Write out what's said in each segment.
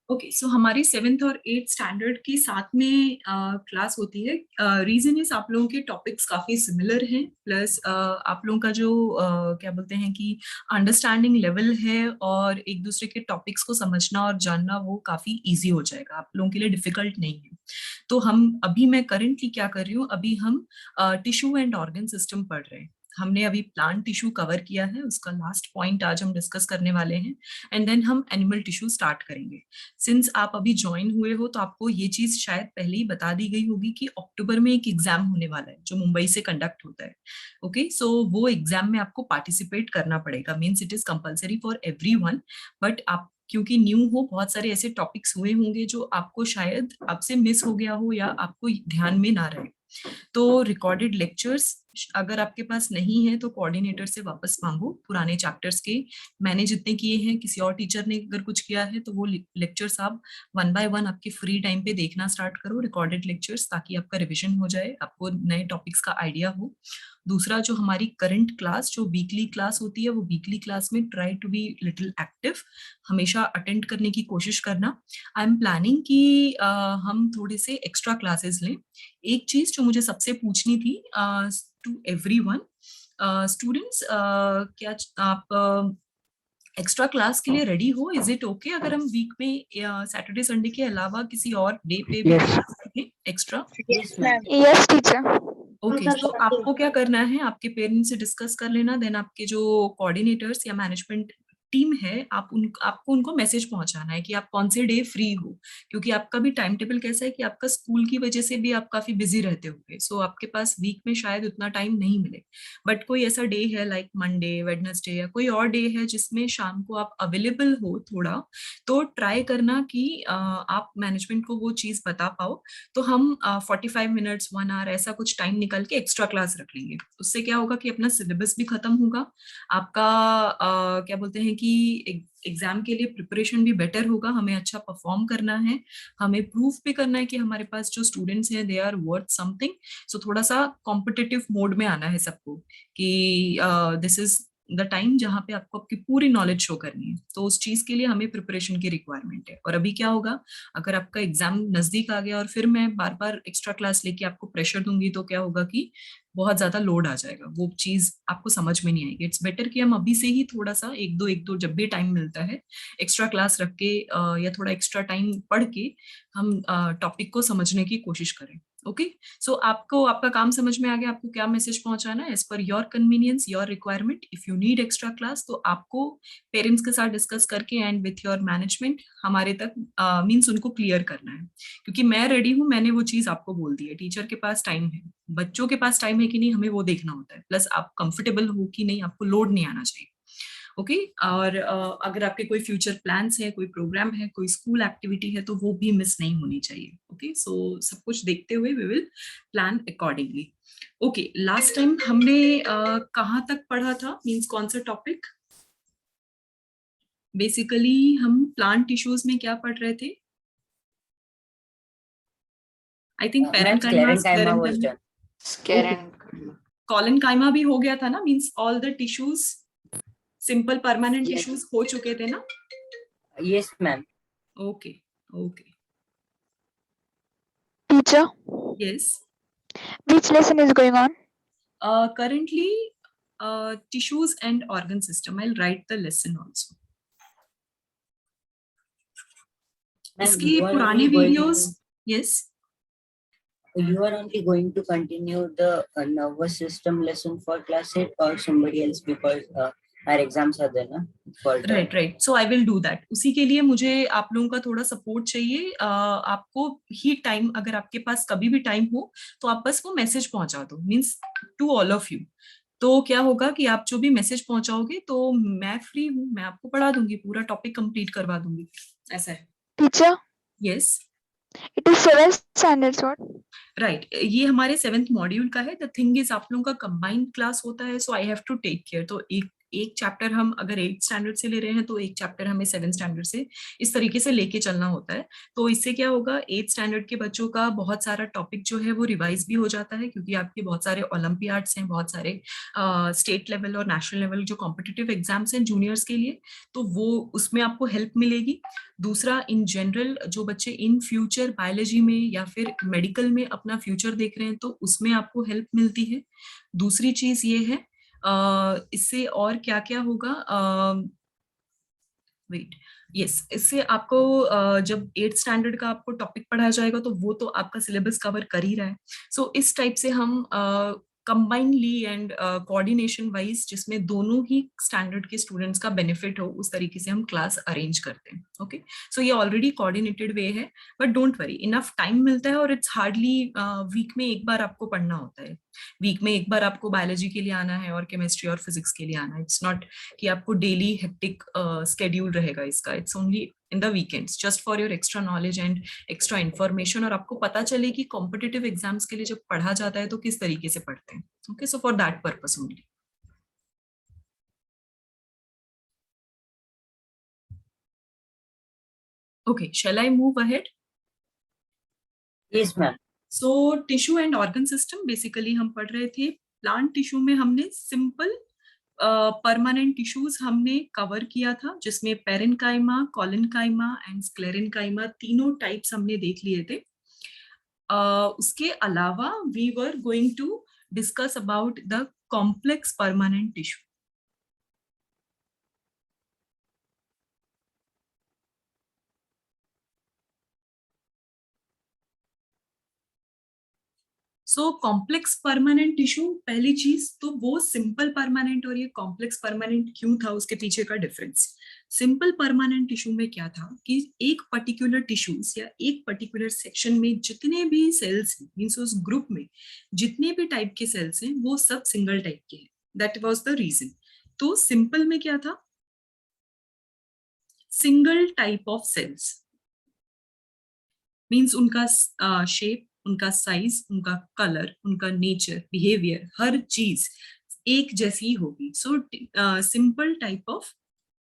Okay, सो हमारी 7th और 8th standard की साथ में क्लास होती है। रीजन इज आप लोगों के टॉपिक्स काफी सिमिलर हैं, प्लस आप लोगों का जो क्या बोलते हैं कि अंडरस्टैंडिंग लेवल है और एक दूसरे के टॉपिक्स को समझना और जानना वो काफी इजी हो जाएगा, आप लोगों के लिए डिफिकल्ट नहीं है। तो मैं करंटली क्या कर रही हूँ, अभी हम टिश्यू एंड ऑर्गन सिस्टम पढ़ रहे हैं। हमने अभी प्लांट टिश्यू कवर किया है, उसका लास्ट पॉइंट आज हम डिस्कस करने वाले हैं, एंड देन हम एनिमल टिश्यू स्टार्ट करेंगे। सिंस आप अभी ज्वाइन हुए हो तो आपको ये चीज शायद पहले ही बता दी गई होगी कि अक्टूबर में एक एग्जाम होने वाला है जो मुंबई से कंडक्ट होता है। ओके, सो वो एग्जाम में आपको पार्टिसिपेट करना पड़ेगा, means it is compulsory for everyone. But आप क्योंकि न्यू हो, बहुत सारे ऐसे टॉपिक्स हुए होंगे जो आपको शायद आपसे मिस हो गया हो या आपको ध्यान में ना रहे। तो रिकॉर्डेड लेक्चर्स अगर आपके पास नहीं है तो कोऑर्डिनेटर से वापस मांगो पुराने चैप्टर्स के। मैंने जितने किए हैं, किसी और टीचर ने अगर कुछ किया है तो वो लेक्चर्स आप वन बाय वन आपके फ्री टाइम पे देखना स्टार्ट करो, रिकॉर्डेड लेक्चर्स, ताकि आपका रिविजन हो जाए, आपको नए टॉपिक्स का आइडिया हो। दूसरा, जो हमारी करंट क्लास जो वीकली क्लास होती है, वो वीकली क्लास में try to be little active, हमेशा अटेंड करने की कोशिश करना। आई एम प्लानिंग कि हम थोड़े से एक्स्ट्रा क्लासेस लें। एक चीज जो मुझे सबसे पूछनी थी टू एवरीवन स्टूडेंट्स, क्या आप एक्स्ट्रा क्लास के लिए रेडी हो? इज इट ओके अगर हम वीक में सैटरडे संडे के अलावा किसी और डे पे भी Yes. क्लास रखें extra? Yes, ma'am. Yes, teacher. Okay, तो आपको क्या करना है, आपके पेरेंट्स से डिस्कस कर लेना, देन आपके जो कोऑर्डिनेटर्स या मैनेजमेंट टीम है, आपको उनको मैसेज पहुंचाना है कि आप कौन से डे फ्री हो। क्योंकि आपका भी टाइम टेबल कैसा है कि आपका स्कूल की वजह से भी आप काफी बिजी रहते होंगे, सो आपके पास वीक में शायद उतना टाइम नहीं मिले। बट कोई ऐसा डे है लाइक मंडे, वेडनेसडे या कोई और डे है जिसमें शाम को आप अवेलेबल हो थोड़ा, तो ट्राई करना कि आप मैनेजमेंट को वो चीज बता पाओ। तो हम 45 मिनट्स 1 आवर ऐसा कुछ टाइम निकल के एक्स्ट्रा क्लास रख लेंगे। उससे क्या होगा कि अपना सिलेबस भी खत्म होगा, आपका क्या बोलते हैं कि एग्जाम के लिए प्रिपरेशन भी बेटर होगा। हमें अच्छा परफॉर्म करना है, हमें प्रूफ भी करना है कि हमारे पास जो स्टूडेंट्स हैं दे आर वर्थ समथिंग। सो थोड़ा सा कॉम्पिटिटिव मोड में आना है सबको कि दिस इज द टाइम जहाँ पे आपको आपकी पूरी नॉलेज शो करनी है। तो उस चीज के लिए हमें प्रिपरेशन की रिक्वायरमेंट है। और अभी क्या होगा, अगर आपका एग्जाम नजदीक आ गया और फिर मैं बार बार एक्स्ट्रा क्लास लेके आपको प्रेशर दूंगी तो क्या होगा कि बहुत ज्यादा लोड आ जाएगा, वो चीज आपको समझ में नहीं आएगी। इट्स बेटर कि हम अभी से ही थोड़ा सा एक दो जब भी टाइम मिलता है एक्स्ट्रा क्लास रख के या थोड़ा एक्स्ट्रा टाइम पढ़ के हम टॉपिक को समझने की कोशिश करें। ओके, सो आपको आपका काम समझ में आ गया, आपको क्या मैसेज पहुंचाना है। As per your convenience, your requirement, if you need extra class तो आपको पेरेंट्स के साथ डिस्कस करके एंड विथ योर मैनेजमेंट हमारे तक मीन्स उनको क्लियर करना है। क्योंकि मैं रेडी हूँ, मैंने वो चीज आपको बोल दी है। टीचर के पास टाइम है, बच्चों के पास टाइम है कि नहीं, हमें वो देखना होता है। प्लस आप कंफर्टेबल हो कि नहीं, आपको लोड नहीं आना चाहिए। ओके, और अगर आपके कोई फ्यूचर प्लान्स है, कोई प्रोग्राम है, कोई स्कूल एक्टिविटी है तो वो भी मिस नहीं होनी चाहिए। ओके, सो सब कुछ देखते हुए we will plan accordingly. Okay, last time हमने कहाँ तक पढ़ा था, मीन्स कौन सा टॉपिक? बेसिकली हम प्लांट टिश्यूज में क्या पढ़ रहे थे? I think Ma'am, sclerenchyma was done. Collenchyma भी हो गया था ना, means all the tissues, simple permanent Yes. Tissues हो चुके थे ना? Yes, ma'am. Okay okay, Teacher, yes. which lesson is going on? Currently tissues and organ system, I'll write the lesson also. Ma'am, इसकी you are पुरानी only going. Videos, yes. You are only going to continue the nervous system lesson for class 8 or somebody else, because our exams are there, na? For the right right, so I will do that. उसी के लिए मुझे आप लोगों का थोड़ा support चाहिए। आपको ही टाइम, अगर आपके पास कभी भी टाइम हो तो आप बस वो मैसेज पहुंचा दो, means to all of you. तो क्या होगा कि आप जो भी मैसेज पहुंचाओगे तो मैं फ्री हूँ, मैं आपको पढ़ा दूंगी, पूरा टॉपिक कंप्लीट करवा दूंगी। ऐसा है। Teacher, yes, it is 7th standard, what? Right, ये हमारे 7th मॉड्यूल का है। द थिंग इज आप लोगों का कंबाइंड क्लास होता है, so I have to take care. तो एक एक चैप्टर हम अगर 8th स्टैंडर्ड से ले रहे हैं तो एक चैप्टर हमें 7th स्टैंडर्ड से इस तरीके से लेके चलना होता है। तो इससे क्या होगा, 8th स्टैंडर्ड के बच्चों का बहुत सारा टॉपिक जो है वो रिवाइज भी हो जाता है, क्योंकि आपके बहुत सारे ओलंपियाड्स हैं, बहुत सारे स्टेट लेवल और नेशनल लेवल जो कॉम्पिटिटिव एग्जाम्स हैं जूनियर्स के लिए, तो वो उसमें आपको हेल्प मिलेगी। दूसरा, इन जनरल जो बच्चे इन फ्यूचर बायोलॉजी में या फिर मेडिकल में अपना फ्यूचर देख रहे हैं तो उसमें आपको हेल्प मिलती है। दूसरी चीज ये है, इससे और क्या क्या होगा, वेट, यस, इससे आपको जब 8th स्टैंडर्ड का आपको टॉपिक पढ़ाया जाएगा तो वो तो आपका सिलेबस कवर कर ही रहा है। सो इस टाइप से हम कंबाइनली एंड कोऑर्डिनेशन वाइज, जिसमें दोनों ही स्टैंडर्ड के स्टूडेंट्स का बेनिफिट हो, उस तरीके से हम क्लास अरेंज करते हैं। ओके, सो ये ऑलरेडी कोऑर्डिनेटेड वे है, but don't worry, enough time मिलता है और इट्स हार्डली वीक में एक बार आपको पढ़ना होता है। वीक में एक बार आपको बायोलॉजी के लिए आना है और केमिस्ट्री और फिजिक्स के लिए आना है। इट्स नॉट कि आपको डेली हेक्टिक स्केड्यूल रहेगा इसका, it's only in the weekends, just for your extra knowledge and extra information, और आपको पता चले कि कॉम्पिटिटिव एग्जाम्स के लिए जब पढ़ा जाता है तो किस तरीके से पढ़ते हैं। Okay, so for that purpose only. Okay, shall I move ahead? Yes, ma'am. So tissue and organ system basically हम पढ़ रहे थे। प्लांट टिश्यू में हमने सिंपल परमानेंट टिश्यूज हमने कवर किया था, जिसमें पेरेन्काइमा, कोलिनकाइमा एंड स्क्लेरेन्काइमा तीनों टाइप्स हमने देख लिए थे। उसके अलावा we were going to discuss about the complex permanent tissue. So complex permanent tissue, पहली चीज तो वो सिंपल परमानेंट और ये कॉम्प्लेक्स परमानेंट क्यों था, उसके पीछे का डिफरेंस। सिंपल परमानेंट टिश्यू में क्या था कि एक पर्टिकुलर टिश्यूज या एक पर्टिकुलर सेक्शन में जितने भी सेल्स हैं, मींस उस ग्रुप में जितने भी टाइप के सेल्स हैं वो सब सिंगल टाइप के हैं। That was the reason. तो सिंपल में क्या था, single type of cells, means उनका शेप, उनका साइज, उनका कलर, उनका नेचर, बिहेवियर, हर चीज एक जैसी होगी। So simple type of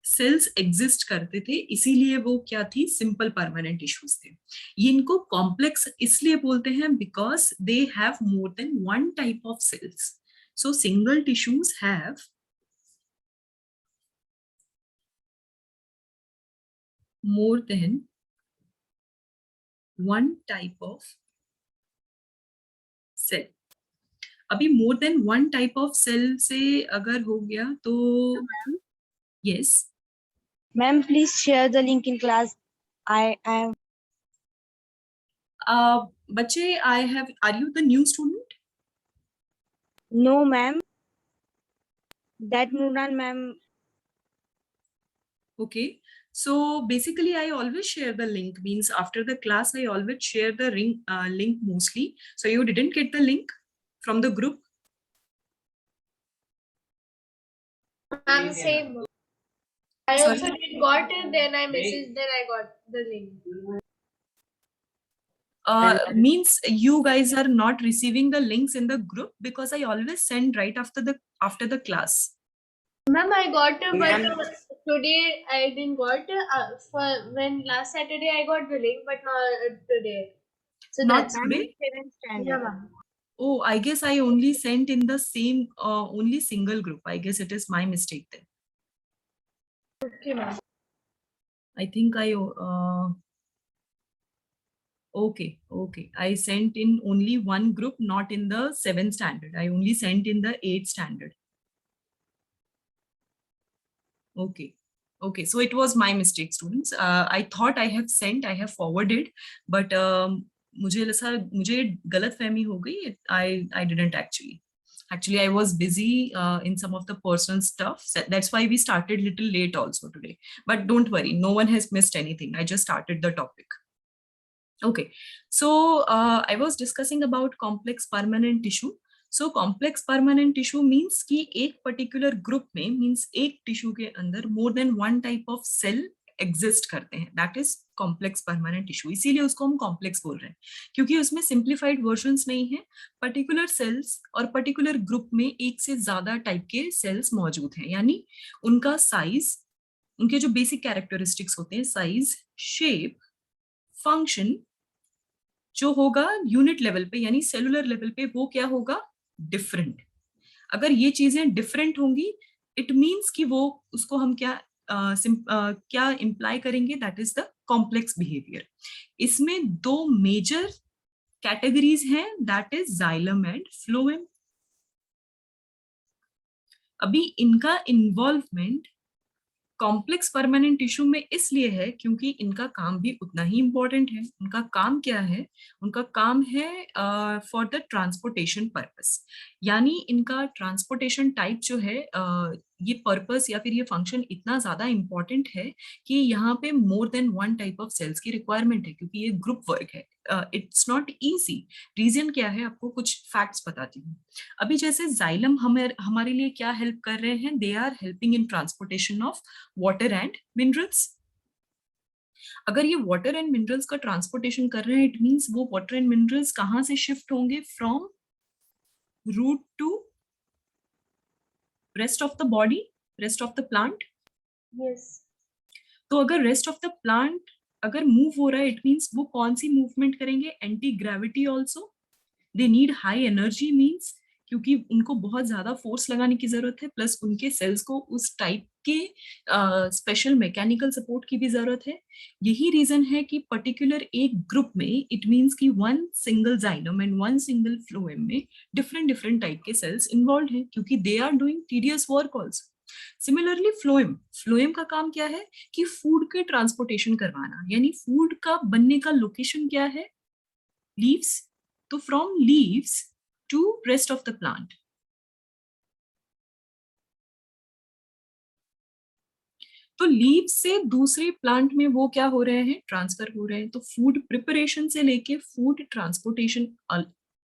cells exist करते थे, इसीलिए वो क्या थी, सिंपल परमानेंट टिश्यूज थे। ये इनको कॉम्प्लेक्स इसलिए बोलते हैं because they have more than one type of cells. So single tissues have more than one type of cell. अभी more than one type of cell से अगर हो गया तो yes ma'am, please share the link in class. I am बच्चे, I have, are you the new student? No ma'am, that Nooran ma'am. Okay, so basically I always share the link, means after the class I always share the link mostly. So you didn't get the link from the group? I'm same. I Sorry? also did got it, then I messaged, then I got the link. Means you guys are not receiving the links in the group, because I always send right after the class. Ma'am, I got it, but today I didn't got it. For when last Saturday I got the link, but not today. So Not that's today? yeah, ma'am. Oh, I guess I only sent in the same only single group. I guess it is my mistake then. Okay, ma'am. I think I okay. I sent in only one group, not in the 7th standard. I only sent in the 8th standard. Okay. So it was my mistake, students. I thought I have sent, I have forwarded, but मुझे गलत फहमी हो गई. I didn't actually. Actually, I was busy in some of the personal stuff. That's why we started little late also today. But don't worry, no one has missed anything. I just started the topic. Okay, so I was discussing about complex permanent tissue. So complex permanent tissue means कि एक particular group में, means एक tissue के अंदर more than one type of cell exist करते हैं, that is complex permanent tissue. इसीलिए उसको हम कॉम्प्लेक्स बोल रहे हैं, क्योंकि उसमें सिंप्लीफाइड वर्जन्स नहीं है, पर्टिकुलर सेल्स और पर्टिकुलर ग्रुप में एक से ज्यादा टाइप के सेल्स मौजूद हैं, यानी उनका साइज, उनके जो बेसिक कैरेक्टरिस्टिक्स होते हैं, साइज, शेप, फंक्शन, जो होगा यूनिट लेवल पे यानी सेलुलर लेवल पे, वो क्या होगा, डिफरेंट। अगर ये चीजें डिफरेंट होंगी, इट मीन्स कि वो, उसको हम क्या क्या इंप्लाई करेंगे, that is the complex behaviour. इसमें दो मेजर कैटेगरीज हैं, that is xylem and phloem. अभी इनका इन्वॉल्वमेंट कॉम्प्लेक्स परमानेंट टिश्यू में इसलिए है क्योंकि इनका काम भी उतना ही इंपॉर्टेंट है। उनका काम क्या है, उनका काम है फॉर द ट्रांसपोर्टेशन पर्पस, यानी इनका ट्रांसपोर्टेशन टाइप जो है, ये पर्पस या फिर ये फंक्शन इतना ज्यादा इंपॉर्टेंट है कि यहाँ पे more than one type of cells की रिक्वायरमेंट है, क्योंकि ये ग्रुप वर्क है। It's not easy. रीजन क्या है, आपको कुछ फैक्ट्स बताती हूँ। अभी जैसे जाइलम हमारे लिए क्या हेल्प कर रहे हैं, they are helping in transportation of water and minerals. अगर ये वाटर एंड मिनरल्स का ट्रांसपोर्टेशन कर रहे हैं, इट मींस वो वाटर एंड मिनरल्स कहां से शिफ्ट होंगे, from root to rest of the body, rest of the plant. Yes. तो अगर रेस्ट ऑफ द प्लांट अगर मूव हो रहा है, इट मींस वो कौन सी मूवमेंट करेंगे, anti gravity also. They need high energy, means क्योंकि उनको बहुत ज्यादा फोर्स लगाने की जरूरत है, प्लस उनके सेल्स को उस टाइप के स्पेशल मैकेनिकल सपोर्ट की भी जरूरत है। यही रीजन है कि पर्टिकुलर एक ग्रुप में, इट मींस कि one single xylem and one single phloem में डिफरेंट डिफरेंट टाइप के सेल्स इन्वॉल्व हैं, क्योंकि they are doing tedious work also. Similarly phloem का काम क्या है कि फूड के ट्रांसपोर्टेशन करवाना, यानी फूड का बनने का लोकेशन क्या है, लीव्स। तो from leaves to rest of the plant. तो लीव से दूसरे प्लांट में वो क्या हो रहे हैं, ट्रांसफर हो रहे हैं। तो फूड प्रिपरेशन से लेके food transportation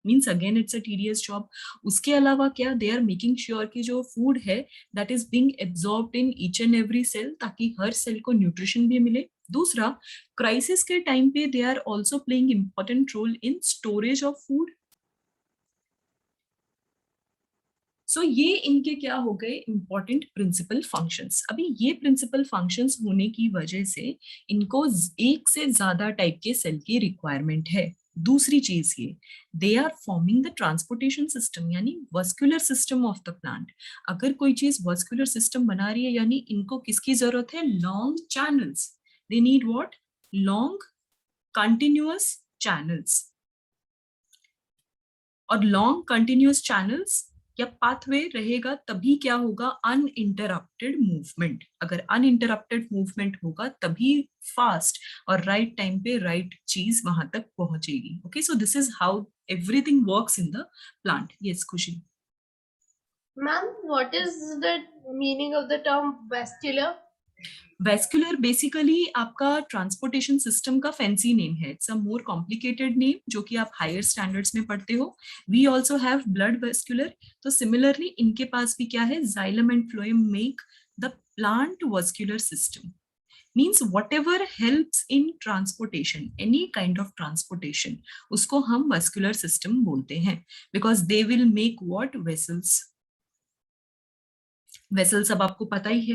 means again it's a tedious job. उसके अलावा क्या, दे आर मेकिंग श्योर कि जो फूड है that is being absorbed in each and every cell, ताकि हर सेल को न्यूट्रिशन भी मिले। दूसरा, क्राइसिस के टाइम पे they are also playing important role in storage of food. So ये इनके क्या हो गए, इंपॉर्टेंट प्रिंसिपल फंक्शंस। अभी ये प्रिंसिपल फंक्शंस होने की वजह से इनको एक से ज्यादा टाइप के सेल की रिक्वायरमेंट है। दूसरी चीज ये, they are forming the transportation system, यानी vascular system of the plant. अगर कोई चीज वस्कुलर सिस्टम बना रही है, यानी इनको किसकी जरूरत है, long channels. They need what, long continuous channels. और लॉन्ग कंटिन्यूअस चैनल्स या पाथवे रहेगा तभी क्या होगा, अनइंटरप्टेड मूवमेंट। अगर अनइंटरप्टेड मूवमेंट होगा तभी फास्ट और राइट टाइम पे राइट चीज वहां तक पहुंचेगी। Okay, so this is how everything works in the plant. Yes खुशी। Ma'am, what is the meaning of the term vascular? Vascular basically आपका ट्रांसपोर्टेशन सिस्टम का फैंसी नेम है। It's a more complicated name जो कि आप higher standards में पढ़ते हो। We also have blood vascular. तो सिमिलरली इनके पास भी क्या है, xylem and phloem make the plant vascular system. Means whatever helps in transportation, any kind of transportation, उसको हम वेस्कुलर सिस्टम बोलते हैं। Because they will make what, vessels. Vessels अब आपको पता ही है,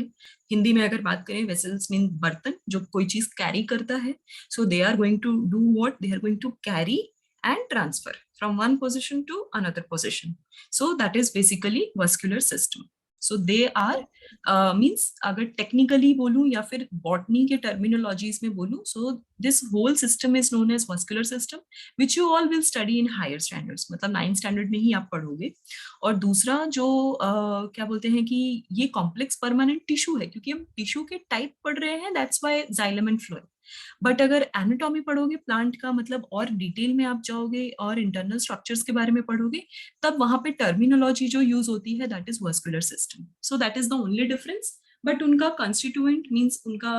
हिंदी में अगर बात करें, वेसल्स मीन बर्तन जो कोई चीज कैरी करता है। So they are going to do what, they are going to carry and transfer from one position to another position. So that is basically vascular system. So they are means अगर technically बोलूं या फिर botany के terminologies में बोलूं, so this whole system is known as vascular system, which you all will study in higher standards, मतलब 9th standard में ही आप पढ़ोगे। और दूसरा जो क्या बोलते हैं कि ये कॉम्प्लेक्स परमानेंट टिश्यू है, क्योंकि हम टिश्यू के टाइप पढ़ रहे हैं, that's why xylem and phloem. But अगर एनाटॉमी पढ़ोगे प्लांट का, मतलब और डिटेल में आप जाओगे और इंटरनल स्ट्रक्चर्स के बारे में पढ़ोगे, तब वहां पे टर्मिनोलॉजी जो यूज होती है that is vascular system. So that is the only difference. But उनका कंस्टिट्यूएंट मीन्स उनका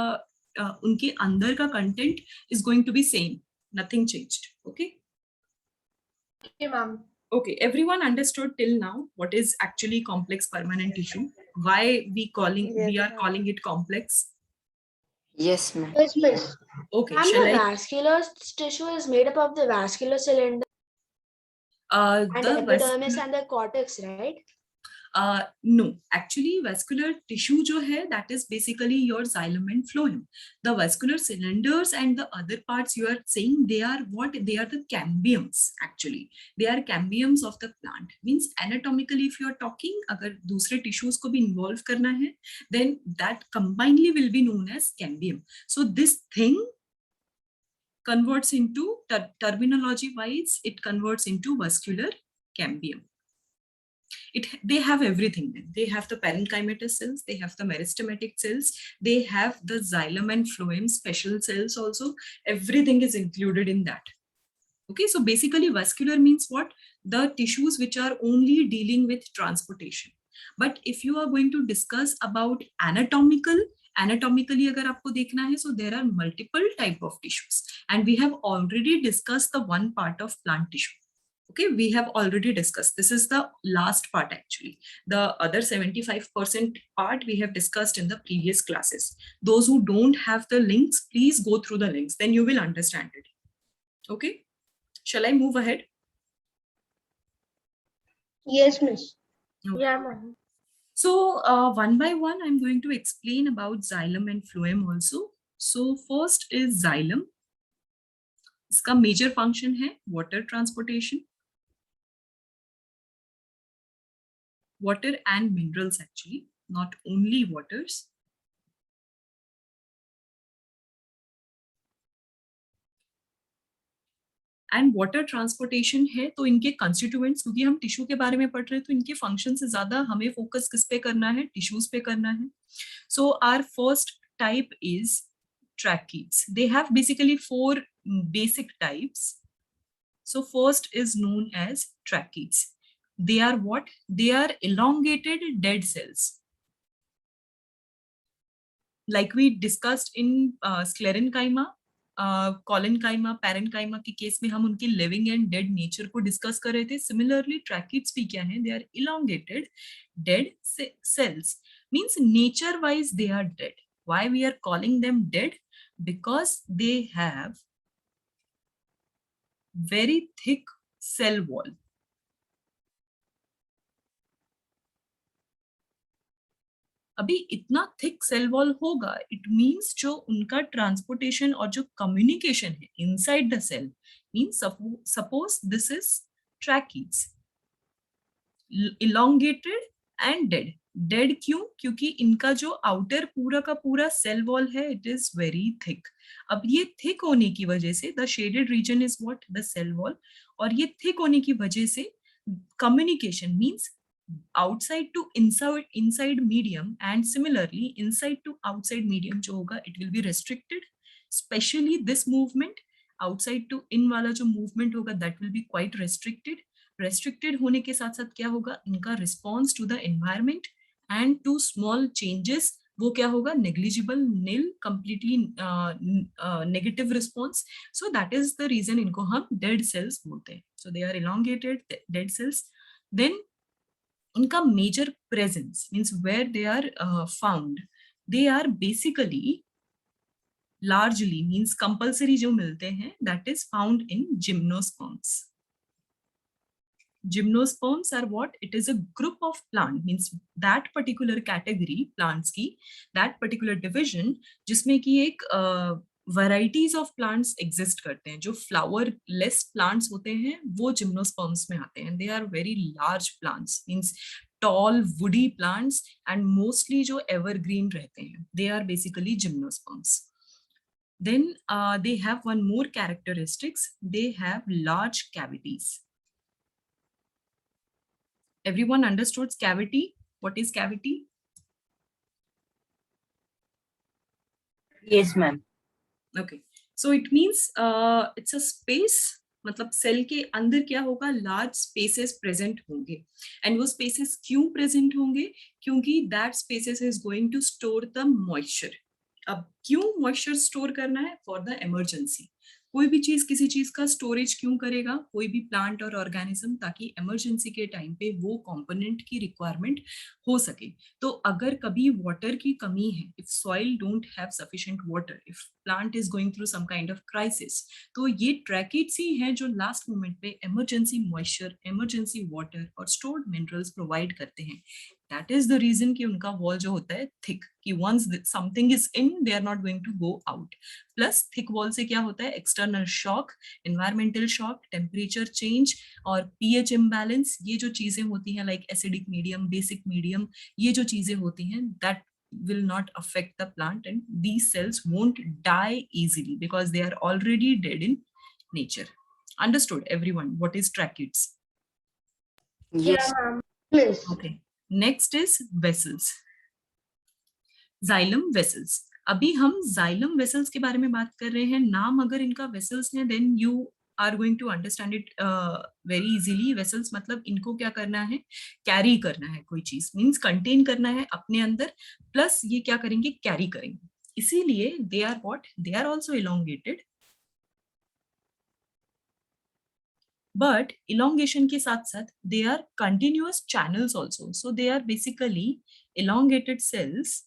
उनके अंदर का content is going to be same, nothing changed. Okay Okay, ma'am. Okay, everyone understood till now what is actually complex permanent tissue, why we are calling it complex. Yes, ma'am. Yes, miss. Okay, And shall the I? vascular tissue is made up of the vascular cylinder and The epidermis and the cortex, right? No, actually vascular tissue जो है, that is basically your xylem and phloem. The vascular cylinders and the other parts you are saying, they are what? They are the cambiums actually. They are cambiums of the plant. Means anatomically if you are talking, अगर दूसरे tissues को भी involve करना है, then that combinedly will be known as cambium. So this thing converts into, terminology wise, it converts into vascular cambium. They have everything. They have the parenchymatous cells, they have the meristematic cells, they have the xylem and phloem special cells also. Everything is included in that. Okay, so basically vascular means what? The tissues which are only dealing with transportation. But if you are going to discuss about anatomically अगर आपको देखना है, so there are multiple type of tissues and we have already discussed the one part of plant tissue. Okay, we have already discussed. This is the last part actually. The other 75% part we have discussed in the previous classes. Those who don't have the links, please go through the links, then you will understand it. Okay, shall I move ahead? Yes, miss. Okay. Yeah, ma'am. So one by one, I'm going to explain about xylem and phloem also. So first is xylem. इसका major function है water transportation. Water and minerals actually, not only waters. And water transportation है, तो इनके constituents, क्योंकि हम tissue के बारे में पढ़ रहे हैं तो इनके फंक्शन से ज्यादा हमें फोकस किस पे करना है? टिश्यूज पे करना है. So our first type is tracheids. They have basically 4 basic types. So first is known as tracheids. They are what? They are elongated dead cells. Like we discussed in sclerenchyma, collenchyma, parenchyma के case में हम उनके living and dead nature को discuss कर रहे थे. Similarly tracheids भी क्या है? They are elongated dead cells. Means nature wise they are dead. Why we are calling them dead? Because they have very thick cell wall. अभी इतना thick cell wall होगा, इट मींस जो उनका transportation और जो कम्युनिकेशन है inside the cell, means suppose this is tracheids, elongated and dead. Dead क्यों? क्योंकि इनका जो आउटर पूरा का पूरा सेल वॉल है, इट इज वेरी थिक. अब ये थिक होने की वजह से the shaded region is what? The cell wall. और ये थिक होने की वजह से communication means outside to inside medium, and similarly inside to outside medium जो होगा, it will be restricted. Especially this movement outside to in वाला जो movement होगा, that will be quite restricted. Restricted होने के साथ साथ क्या होगा? इनका response to the environment and to small changes वो क्या होगा? negligible, nil, completely negative response. So that is the reason इनको हम dead cells बोलते हैं. So they are elongated dead cells. Then उनका major presence means where they are found. They are basically largely means compulsory जो मिलते हैं, that is found in gymnosperms. Gymnosperms are what? It is a group of plant, means that particular category plants की, that particular division जिसमें कि एक varieties of plants exist करते हैं. जो flower less plants होते हैं वो gymnosperms में आते हैं. They are very large plants, means tall woody plants and mostly जो evergreen रहते हैं. They are basically gymnosperms. Then they have one more characteristics. They have large cavities. Everyone understood cavity? What is cavity? Yes, ma'am. Okay, so it means it's a space. मतलब cell के अंदर क्या होगा? Large spaces present होंगे. And वो spaces क्यों present होंगे? क्योंकि that spaces is going to store the moisture. अब क्यों मॉइस्चर स्टोर करना है? For the emergency. कोई भी चीज किसी चीज का स्टोरेज क्यों करेगा, कोई भी प्लांट और ऑर्गेनिज्म, ताकि इमरजेंसी के टाइम पे वो कंपोनेंट की रिक्वायरमेंट हो सके। तो अगर कभी वाटर की कमी है, if soil don't have sufficient water, if plant is going through some kind of crisis, तो ये ट्रैकिड्स ही हैं जो लास्ट मोमेंट पे इमरजेंसी मॉइस्चर, इमरजेंसी वाटर और स्टोर्ड मिनरल्स प्रोवाइड करते हैं। दैट इज द रीजन कि उनका वॉल जो होता है थिक, कि once something is in they are not going to go out. Plus thick wall से क्या होता है, external shock, environmental shock, temperature change और पीएच इम्बैलेंस, ये जो चीजें होती हैं like acidic medium, basic medium, ये जो चीजें होती हैं, that will not affect the plant and these cells won't die easily because they are already dead in nature. Understood everyone what is tracheids? Yes. ma'am. Please. Okay, next is vessels. Xylem vessels. अभी हम xylem vessels के बारे में बात कर रहे हैं। नाम अगर इनका vessels है then you are going to understand it very easily. Vessels मतलब इनको क्या करना है, कैरी करना है, कोई चीज मीन्स कंटेन करना है अपने अंदर, प्लस ये क्या करेंगे, कैरी करेंगे। इसीलिए they are what, they are also elongated, but elongation के साथ साथ they are continuous channels also. So they are basically elongated cells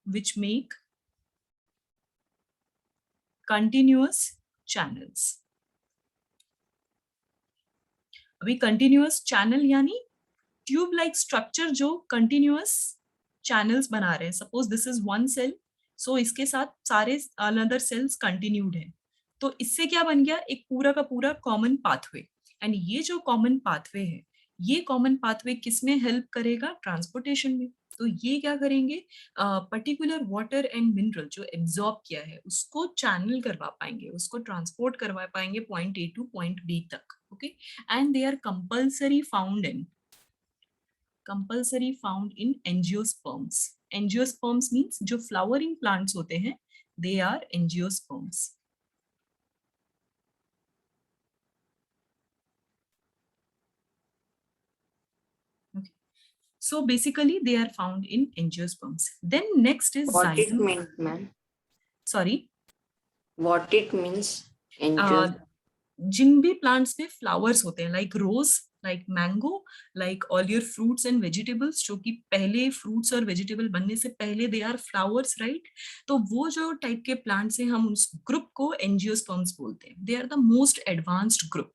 which make continuous channels. अभी continuous channel यानी ट्यूब लाइक स्ट्रक्चर जो कंटिन्यूअस चैनल्स बना रहे हैं। Suppose this is one cell, so इसके साथ सारे अनदर सेल्स कंटिन्यूड है, तो इससे क्या बन गया, एक पूरा का पूरा कॉमन पाथवे। एंड ये जो कॉमन पाथवे है, ये कॉमन पाथवे किसमें हेल्प करेगा, ट्रांसपोर्टेशन में। तो ये क्या करेंगे, पर्टिकुलर वाटर एंड मिनरल जो एब्जॉर्ब किया है उसको चैनल करवा पाएंगे, उसको ट्रांसपोर्ट करवा पाएंगे point A to point B तक। Okay, and they are compulsory found in angiosperms. Angiosperms means जो flowering plants होते हैं, they are angiosperms. Okay. So basically they are found in angiosperms. Then next is What it xylem. means, ma'am? Sorry. What it means? Angel. जिन भी plants में flowers होते हैं, like rose, like mango, like all your fruits and vegetables, जो कि पहले fruits और vegetable बनने से पहले दे आर फ्लावर्स, राइट। तो वो जो टाइप के प्लांट्स हैं, हम उस ग्रुप को एंजियोस्पर्म्स बोलते हैं। They are the most advanced group.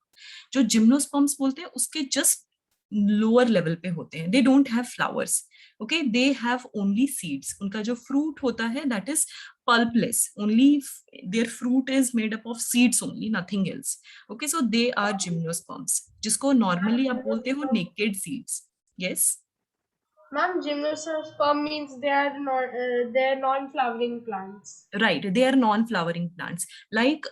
जो जिम्नोस्पर्म्स बोलते हैं उसके जस्ट लोअर लेवल पे होते हैं। They don't have flowers, okay, they have only seeds. उनका जो फ्रूट होता है that is pulpless, only their fruit is made up of seeds only, nothing else. Okay, so they are gymnosperms, जिसको normally आप बोलते हो naked seeds. Yes. Ma'am, gymnosperm means they are non-flowering plants. Right, they are non-flowering plants. Like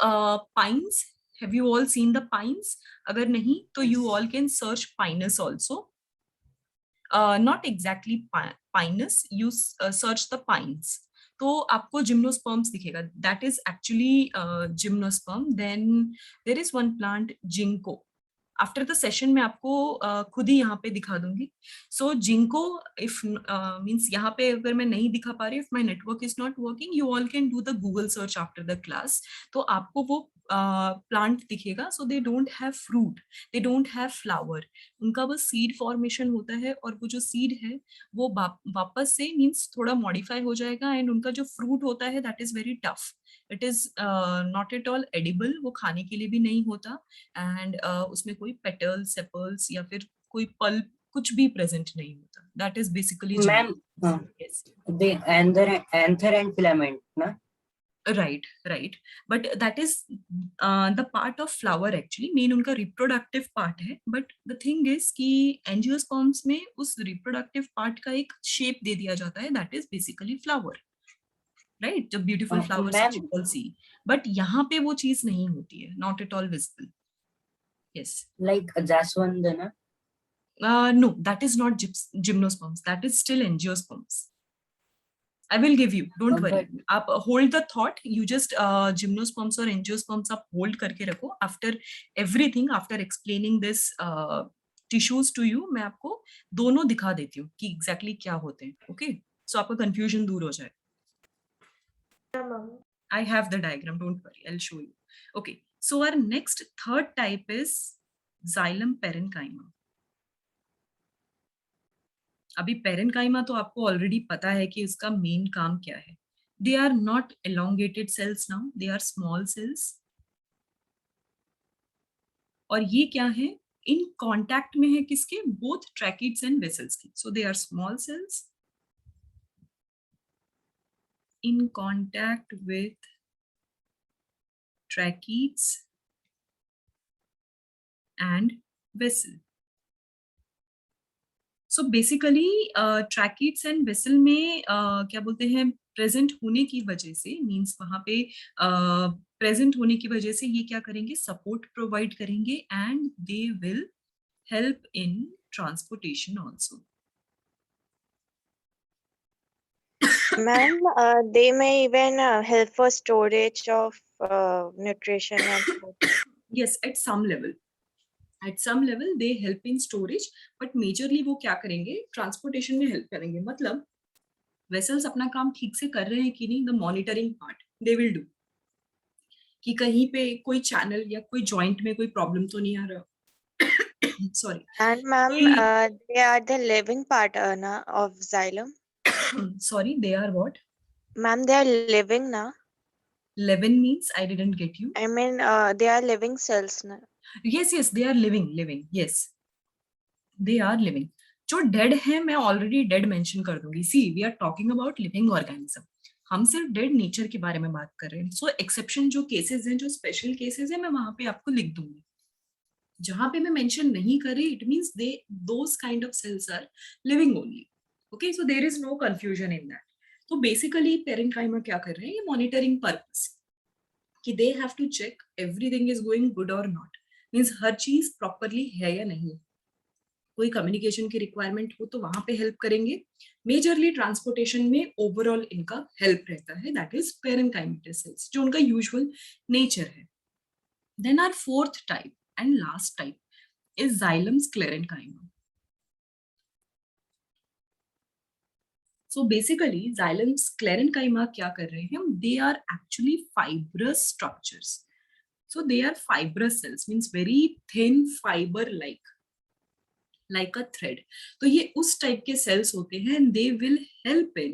pines. Have you all seen the pines? अगर नहीं तो you all can search pinus also. Not exactly pinus. You search the pines. तो आपको gymnosperms दिखेगा, that is actually gymnosperm. Then there is one plant ginkgo. After the session में आपको खुद ही यहाँ पे दिखा दूंगी। सो जिंको, इफ मीन्स यहाँ पे अगर मैं नहीं दिखा पा रही, if my network is not working, you all can do the Google search after the class, तो आपको वो प्लांट दिखेगा। So they don't have fruit, they don't have flower, उनका बस सीड फॉर्मेशन होता है, और वो जो सीड है वो वापस से मीन्स थोड़ा मॉडिफाई हो जाएगा, एंड उनका जो फ्रूट होता है that is very tough, it is not at all edible, वो खाने के लिए भी नहीं होता, एंड उसमें कोई पेटल्स, सेपल्स या फिर कोई पल्प कुछ भी प्रेजेंट नहीं होता। That is basically ma'am, the anther and filament, ना? right, but that is the part of flower actually, main उनका reproductive part है, but the thing is कि angiosperms में उस reproductive part का एक shape दे दिया जाता है, that is basically flower, right, the beautiful flowers that you all see, but यहाँ पे वो चीज नहीं होती है, not at all visible. Yes, Like jaswand, ना? No, that is not gymnosperms, that is still angiosperms. I will give you, don't worry. आप hold the thought, you just gymnosperms और angiosperms आप hold करके रखो. After everything, after explaining this tissues to you, मैं आपको दोनों दिखा देती हूँ कि exactly क्या होते हैं. Okay, so आपका confusion दूर हो जाए. I have the diagram, don't worry, I'll show you. Okay, so our next third type is xylem parenchyma. अभी parenchyma तो आपको already पता है कि उसका main काम क्या है. They are not elongated cells now, they are small cells. और ये क्या है, इन कांटेक्ट में है किसके, बोथ ट्रैकिड्स एंड वेसल्स की. So they are small cells in contact with tracheids and vessel. So basically tracheids and vessel में क्या बोलते हैं, प्रेजेंट होने की वजह से, मींस वहां पे प्रेजेंट होने की वजह से ये क्या करेंगे, सपोर्ट प्रोवाइड करेंगे and they will help in transportation also. Ma'am, they may even help for storage of nutrition and food. Yes, at some level. At some level they help in storage, but majorly वो क्या करेंगे, transportation में help करेंगे. मतलब vessels अपना काम ठीक से कर रहे हैं कि नहीं, the monitoring part they will do, कि कहीं पे कोई चैनल या कोई जॉइंट में कोई प्रॉब्लम तो नहीं आ रहा. Sorry. And ma'am, they are the living part of xylem. Sorry, they are what? Ma'am, they are living na. 11 means I didn't get you. I mean, they are living cells na. Yes, they are living. Yes, they are living. जो dead है मैं already dead mention कर दूंगी. See, we are talking about living organism, हम सिर्फ dead nature के बारे में बात कर रहे हैं. सो एक्सेप्शन जो केसेस हैं, जो स्पेशल केसेस हैं, मैं वहां पे आपको लिख दूंगी. जहां पे मैं मेंशन नहीं कर रही, it means they those kind of cells are living only. Okay, so there is no confusion in that. तो बेसिकली पेरेंकाइमा क्या कर रहे हैं, ये मॉनिटरिंग पर्पस, कि they have to check everything is going good और नॉट, मींस हर चीज प्रॉपरली है या नहीं. कोई कम्युनिकेशन की रिक्वायरमेंट हो तो वहां पे हेल्प करेंगे. मेजरली ट्रांसपोर्टेशन में ओवरऑल इनका हेल्प रहता है, दैट इज पेरेंकाइमेटस सेल्स, जो उनका यूजुअल नेचर है. Then our fourth type and last type is xylem sclerenchyma. So basically xylem sclerenchyma क्या कर रहे हैं, they are actually fibrous structures. So they are fibrous cells, means very thin fiber like a thread. तो ये उस type के sales होते हैं, and they will help in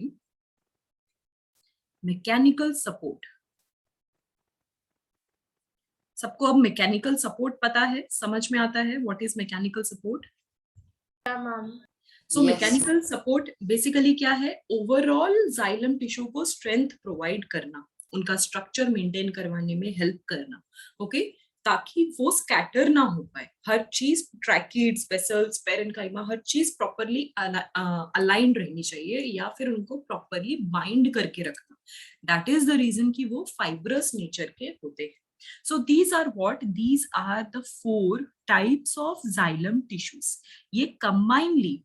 mechanical support. सबको अब मैकेनिकल सपोर्ट पता है, समझ में आता है what is mechanical support. Yeah, ma'am. So mechanical support basically क्या है, ओवरऑल जाइलम टिश्यू को स्ट्रेंथ प्रोवाइड करना, उनका स्ट्रक्चर मेंटेन करवाने में हेल्प करना. ओके, ताकि वो स्कैटर ना हो पाए. हर चीज, ट्रैकिड्स, वेसल्स, पेरेंकाइमा, हर चीज प्रॉपरली अलाइंड रहनी चाहिए, या फिर उनको प्रॉपरली बाइंड करके रखना. दैट इज द रीजन कि वो फाइब्रस नेचर के होते हैं. So these are what? These are the 4 types of xylem tissues. ये combinedly,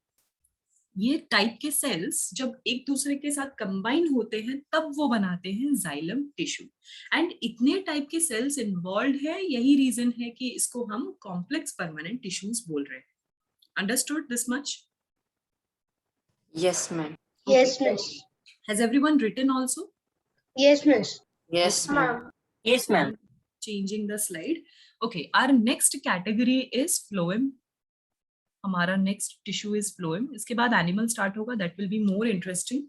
ये टाइप के सेल्स जब एक दूसरे के साथ कंबाइन होते हैं तब वो बनाते हैं xylem टिश्यू. एंड इतने टाइप के सेल्स इन्वॉल्व है, यही रीजन है कि इसको हम कॉम्प्लेक्स परमानेंट टिश्यूज बोल रहे हैं. Understood this much? Yes, ma'am. Yes, miss. Has everyone written also? Yes, miss. Yes, ma'am. Ma'am. Yes, ma'am. Changing the slide. Okay, our next category is phloem. हमारा next tissue is phloem. इसके बाद animal start होगा, that will be more interesting.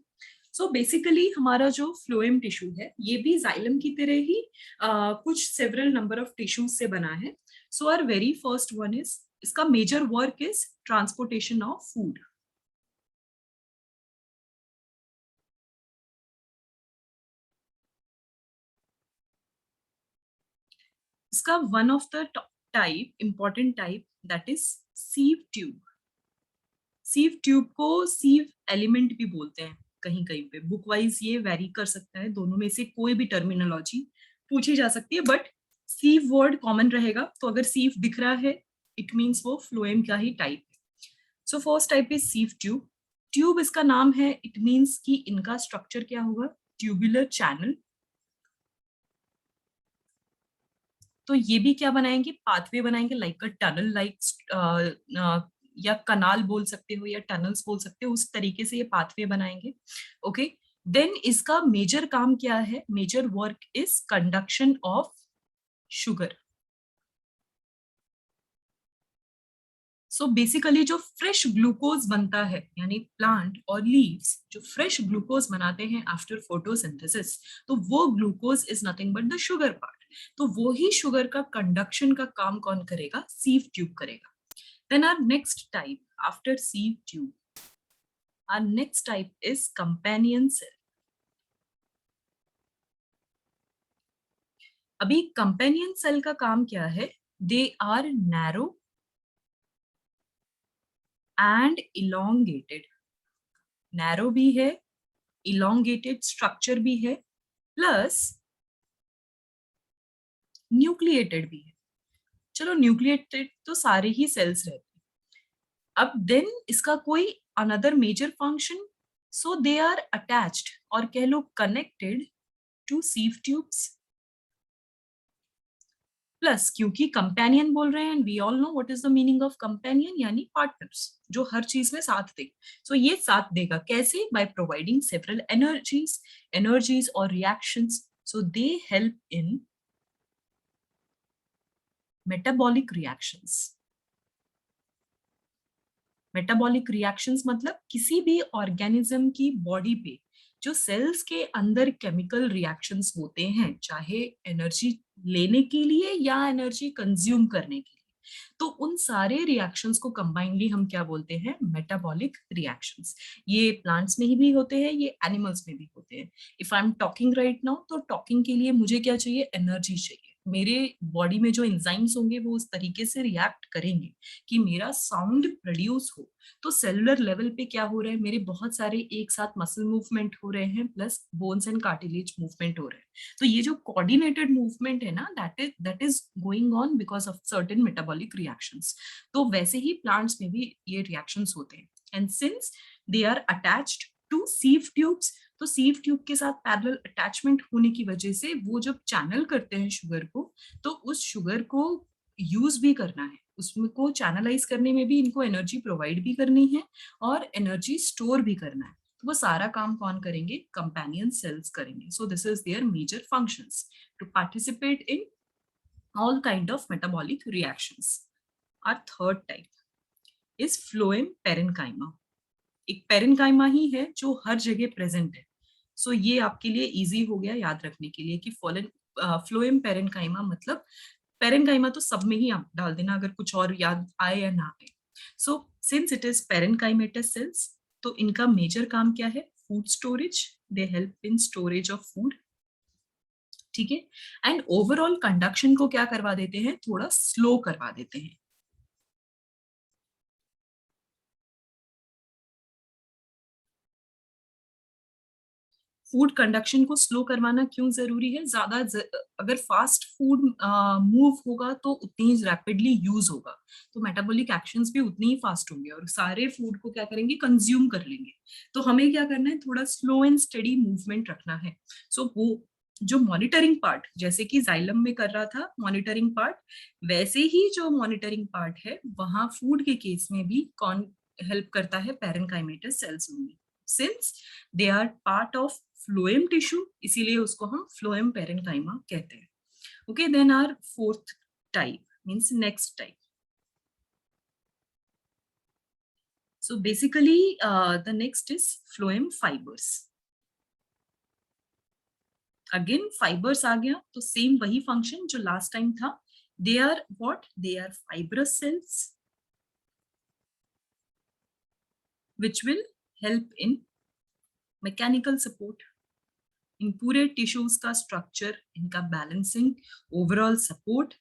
So basically हमारा जो phloem tissue है, ये भी xylem की तरह ही कुछ सेवरल नंबर ऑफ टिश्यूज से बना है. So our very first one is, इसका major work is transportation of food. इसका one of the type, important type, that is sieve tube. Sieve tube को सीव एलिमेंट भी बोलते हैं कहीं कहीं पे. बुक वाइज ये वेरी कर सकता है, दोनों में से कोई भी टर्मिनोलॉजी पूछी जा सकती है, बट सीव वर्ड कॉमन रहेगा. तो अगर सीव दिख रहा है, इट मींस वो फ्लोएम का ही टाइप है. So first type is sieve tube. Tube इसका नाम है, इट मींस कि इनका स्ट्रक्चर क्या होगा, ट्यूबुलर चैनल. तो ये भी क्या बनाएंगे, पाथवे बनाएंगे, लाइक अ टनल, लाइक या कनाल बोल सकते हो या टनल्स बोल सकते हो, उस तरीके से ये पाथवे बनाएंगे. ओके, देन इसका मेजर काम क्या है? Major work is conduction of sugar. So basically जो फ्रेश ग्लूकोज बनता है, यानी प्लांट और लीव्स जो फ्रेश ग्लूकोज बनाते हैं आफ्टर फोटोसिंथेसिस, तो वो glucose is nothing but the sugar part. तो वो ही शुगर का कंडक्शन का काम कौन करेगा? सीव ट्यूब करेगा. Then our next type after sieve tube, our next type is companion cell. अभी कंपेनियन सेल का काम क्या है? They are narrow and elongated. Narrow भी है, इलोंगेटेड स्ट्रक्चर भी है, प्लस न्यूक्लिएटेड भी है. चलो न्यूक्लिएटेड तो सारे ही सेल्स रहते हैं. अब देन इसका कोई another major function, so they are attached और कह लो connected to sieve tubes. Plus क्योंकि कंपेनियन बोल रहे हैं, and we all know what is the meaning of companion, यानी पार्टनर्स जो हर चीज में साथ दे. सो ये साथ देगा कैसे? बाय प्रोवाइडिंग सेवरल एनर्जीज और रिएक्शंस. सो दे हेल्प इन मेटाबॉलिक रिएक्शंस. मेटाबॉलिक रिएक्शंस मतलब किसी भी ऑर्गेनिज्म की बॉडी पे जो सेल्स के अंदर केमिकल रिएक्शंस होते हैं, चाहे एनर्जी लेने के लिए या एनर्जी कंज्यूम करने के लिए, तो उन सारे रिएक्शंस को कंबाइनली हम क्या बोलते हैं? Metabolic reactions. ये प्लांट्स में ही भी होते हैं, ये एनिमल्स में भी होते हैं. If I am talking right now, तो टॉकिंग के लिए मुझे क्या चाहिए? एनर्जी चाहिए. मेरे बॉडी में जो एंजाइम्स होंगे वो उस तरीके से रिएक्ट करेंगे कि मेरा साउंड प्रोड्यूस हो. तो सेलुलर लेवल पे क्या हो रहा है? मेरे बहुत सारे एक साथ मसल मूवमेंट हो रहे हैं, plus bones and cartilage movement हो रहे हैं. तो ये जो कोऑर्डिनेटेड मूवमेंट है ना, that is going on because of certain metabolic reactions. तो वैसे ही प्लांट्स में भी ये रिएक्शंस होते हैं. And since they are attached to sieve tubes, तो सीव ट्यूब के साथ पैरेलल अटैचमेंट होने की वजह से वो जब चैनल करते हैं शुगर को, तो उस शुगर को यूज भी करना है, उसमें को चैनलाइज करने में भी इनको एनर्जी प्रोवाइड भी करनी है और एनर्जी स्टोर भी करना है. तो वो सारा काम कौन करेंगे? कंपेनियन सेल्स करेंगे. So this is their major functions to participate in all kind of metabolic reactions. Our third type is phloem parenchyma. एक पेरेन्काइमा ही है जो हर जगह प्रेजेंट है. सो ये आपके लिए इजी हो गया याद रखने के लिए कि फ्लोएम पेरेन्काइमा मतलब पेरेन्काइमा तो सब में ही आप डाल देना अगर कुछ और याद आए या ना आए. So since it is parenchymatous cells, तो इनका मेजर काम क्या है? Food storage. They help in storage of food. ठीक है. एंड ओवरऑल कंडक्शन को क्या करवा देते हैं? थोड़ा स्लो करवा देते हैं. फूड कंडक्शन को स्लो करवाना क्यों जरूरी है? ज्यादा अगर फास्ट फूड मूव होगा तो उतनी ही रैपिडली यूज होगा, तो मेटाबॉलिक एक्शंस भी उतनी ही फास्ट होंगे और सारे फूड को क्या करेंगे? कंज्यूम कर लेंगे. तो हमें क्या करना है? थोड़ा स्लो एंड स्टेडी मूवमेंट रखना है. सो वो जो मॉनिटरिंग पार्ट, जैसे कि जाइलम में कर रहा था मॉनिटरिंग पार्ट, वैसे ही जो मॉनिटरिंग पार्ट है वहां फूड के केस में भी कौन हेल्प करता है? पेरेन्काइमेटस सेल्स होंगी. Since they are part of phloem tissue, इसीलिए उसको हम फ्लोएम पेरेन्काइमा कहते हैं. Okay, then our fourth type means next type. So basically the next is phloem fibres. Again fibres आ गया तो सेम वही फंक्शन जो लास्ट टाइम था. They are what? They are fibrous cells which will help in mechanical support. इन पूरे tissues का structure, इनका बैलेंसिंग, ओवरऑल सपोर्ट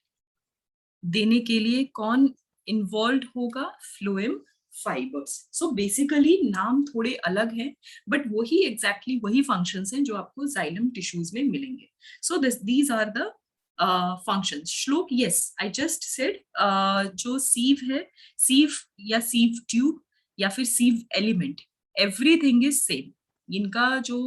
देने के लिए कौन इन्वॉल्व होगा? Phloem fibres. सो बेसिकली नाम थोड़े अलग हैं बट वही एग्जैक्टली वही फंक्शंस हैं जो आपको जाइलम टिश्यूज में मिलेंगे. So these are the functions. Shlok, yes I just said जो सीव है, सीव या सीव ट्यूब या फिर sieve element, everything is same. इनका जो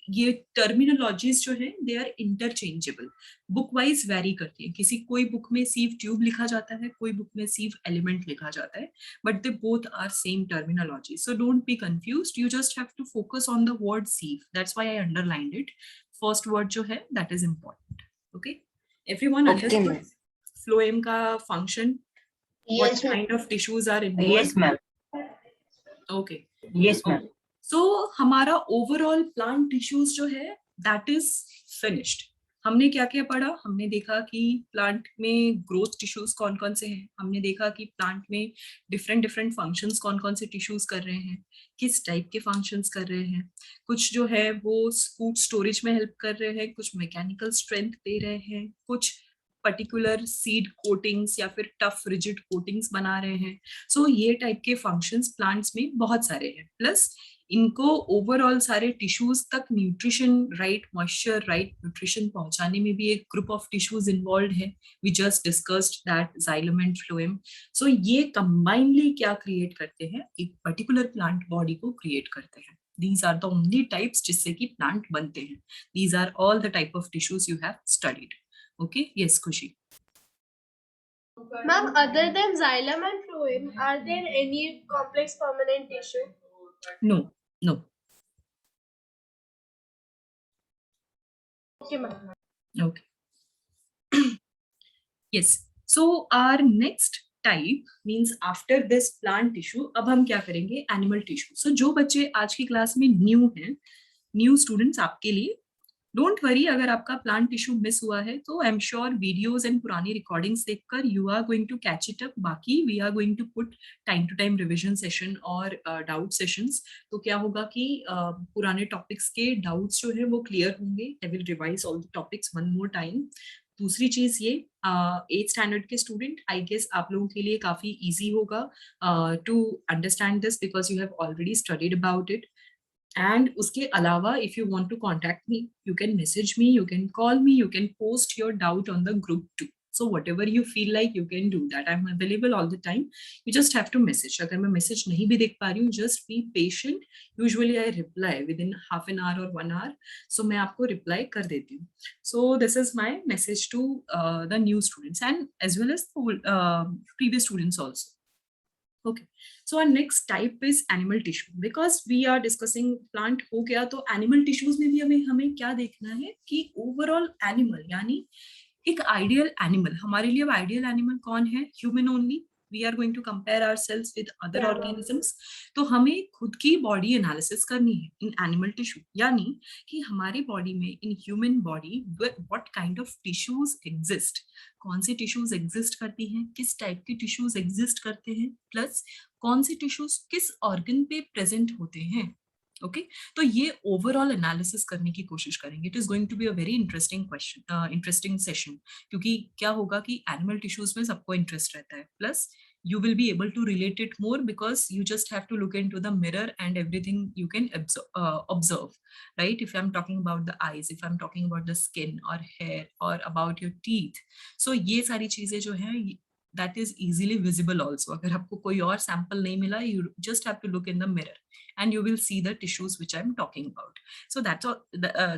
ये टर्मिनोलॉजीज जो है they are interchangeable, book wise vary करती है, किसी कोई बुक में सीव ट्यूब लिखा जाता है, कोई बुक में सीव एलिमेंट लिखा जाता है, but they both are same terminology. So don't be confused, you just have to focus on the word sieve, that's why I underlined it. First word जो है that is important. Okay, everyone understood phloem का function? What kind of tissues are involved? Yes, ma'am. Okay. Yes, ma'am. So हमारा overall plant tissues जो है that is finished. हमने क्या क्या पढ़ा? हमने देखा कि प्लांट में ग्रोथ टिश्यूज कौन कौन से हैं, हमने देखा कि प्लांट में डिफरेंट डिफरेंट फंक्शंस कौन कौन से टिश्यूज कर रहे हैं, किस टाइप के फंक्शंस कर रहे हैं. कुछ जो है वो फूड स्टोरेज में हेल्प कर रहे हैं, कुछ मैकेनिकल स्ट्रेंथ दे रहे हैं, कुछ पर्टिकुलर सीड कोटिंग्स या फिर टफ रिजिड कोटिंग्स बना रहे हैं. सो ये टाइप के फंक्शंस प्लांट्स में बहुत सारे हैं. प्लस इनको ओवरऑल सारे टिश्यूज तक nutrition, right moisture, right nutrition पहुंचाने में भी एक ग्रुप ऑफ टिश्यूज इन्वॉल्व है. We just discussed that xylem and phloem. So ये कंबाइनली क्या क्रिएट करते हैं? एक पर्टिकुलर प्लांट बॉडी को क्रिएट करते हैं. These are the only types जिससे कि प्लांट बनते हैं. These are all the type of tissues you have studied. Okay, yes, Khushi. Ma'am, other than xylem and phloem, are there any complex permanent tissue? No, no. Okay, ma'am. Okay. Yes. So our next type means after this plant tissue, अब हम क्या करेंगे? Animal tissue. So जो बच्चे आज की class में new हैं, न्यू स्टूडेंट्स, आपके लिए डोंट वरी अगर आपका प्लांट टिश्यू मिस हुआ है तो I am sure videos and पुरानी रिकॉर्डिंग्स देखकर you are going to catch it up. बाकी we are going to put time to time revision session और डाउट सेशंस. तो क्या होगा कि पुराने टॉपिक्स के डाउट्स जो है वो क्लियर होंगे. I will revise all the topics one more time. दूसरी चीज ये 8th स्टैंडर्ड के स्टूडेंट, आई गेस आप लोगों के लिए काफी इजी होगा to understand this because you have already studied about it. And उसके अलावा if you want to contact me, you can message me, you can call me, you can post your doubt on the group too. So whatever you feel like, you can do that. I'm available all the time. You just have to message. अगर मैं message नहीं भी देख पा रही हूँ, just be patient. Usually I reply within half an hour or 1 hour. So मैं आपको reply कर देती हूँ. So this is my message to the new students and as well as the previous students also. Okay, so our next type is animal tissue. Because we are discussing plant हो गया, तो animal tissues में भी हमें क्या देखना है कि overall animal यानी एक ideal animal. हमारे लिए अब ideal animal कौन है? Human only. We are going to compare ourselves with other organisms. तो हमें खुद की body analysis करनी है in animal tissue. यानी कि हमारी body में in human body what kind of tissues exist. कौन से टिश्यूज एग्जिस्ट करती हैं, किस टाइप के टिश्यूज एग्जिस्ट करते हैं, प्लस कौन से टिश्यूज किस ऑर्गन पे प्रेजेंट होते हैं. ओके, तो ये ओवरऑल एनालिसिस करने की कोशिश करेंगे. It is going to be a very interesting question, interesting session. क्योंकि क्या होगा कि एनिमल टिश्यूज में सबको इंटरेस्ट रहता है, plus you will be able to relate it more because you just have to look into the mirror and everything you can observe, right? If I'm talking about the eyes, if I'm talking about the skin or hair or about your teeth, so ये सारी चीजें जो हैं that is easily visible also. अगर आपको कोई और sample नहीं मिला, you just have to look in the mirror and you will see the tissues which I'm talking about. So that's all,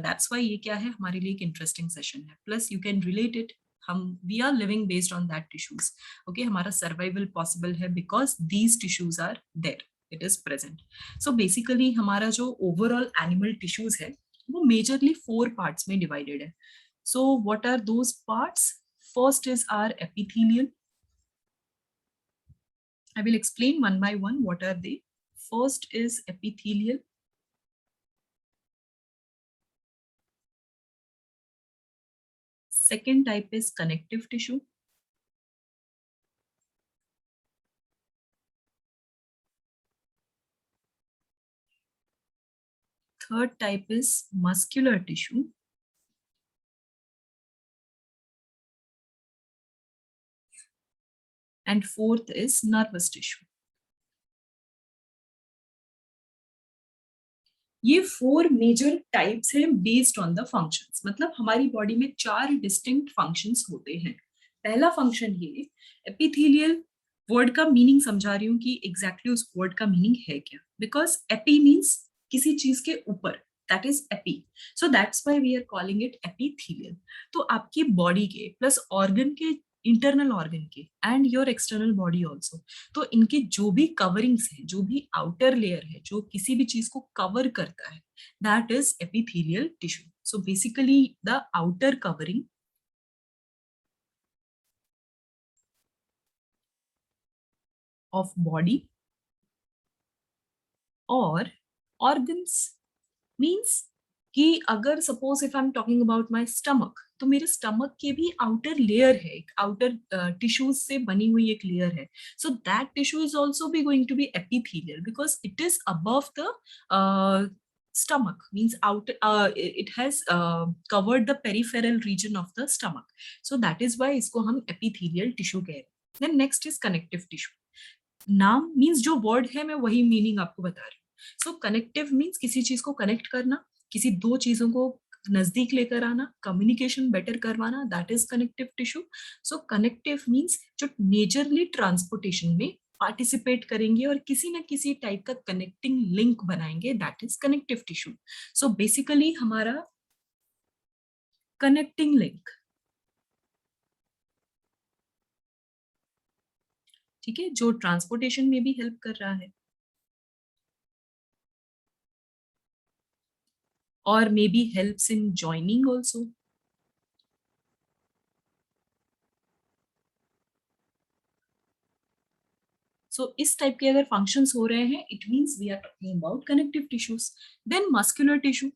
that's why ये क्या है हमारे लिए एक interesting session है. Plus you can relate it. We are living based on that tissues. Okay, हमारा survival possible है because these tissues are there. It is present. So basically हमारा जो overall animal tissues है वो majorly 4 parts में divided है. So what are those parts? First is our epithelial. I will explain one by one what are they. First is epithelial. Second type is connective tissue. Third type is muscular tissue. And fourth is nervous tissue. ये 4 major types हैं based on the functions. मतलब हमारी body में 4 distinct functions होते हैं. पहला function ये epithelial. Word का मीनिंग समझा रही हूँ कि एग्जैक्टली उस वर्ड का मीनिंग है क्या. बिकॉज एपी मीन्स किसी चीज के ऊपर, that is epi. So that's why we are calling it epithelial. तो आपकी बॉडी के प्लस ऑर्गन के, इंटरनल ऑर्गन के and your external body also, तो इनके जो भी कवरिंग्स है, जो भी आउटर लेयर है, जो किसी भी चीज को कवर करता है, that is epithelial tissue. So basically the outer covering of body or organs. Means कि अगर suppose if I am talking about my stomach, तो मेरे स्टमक के भी आउटर लेयर है, एक आउटर टिश्यूज से बनी हुई एक लेयर है. So that tissue is also be going to be epithelial because it is above the stomach. Means out it has covered the peripheral region of the stomach. So that is why इसको हम epithelial tissue कह रहे हैं. Then next is connective tissue. नाम means जो word है मैं वही मीनिंग आपको बता रही हूँ. सो कनेक्टिव मीन्स किसी चीज को कनेक्ट करना, किसी दो चीजों को नजदीक लेकर आना, कम्युनिकेशन बेटर करवाना, that is connective tissue. So connective means जो मेजरली ट्रांसपोर्टेशन में पार्टिसिपेट करेंगे और किसी न किसी टाइप का कनेक्टिंग लिंक बनाएंगे, that is connective tissue. So basically हमारा कनेक्टिंग लिंक, ठीक है, जो ट्रांसपोर्टेशन में भी हेल्प कर रहा है और maybe helps in joining also. So इस टाइप के अगर फंक्शंस हो रहे हैं, it means we are talking about connective tissues. Then muscular tissue.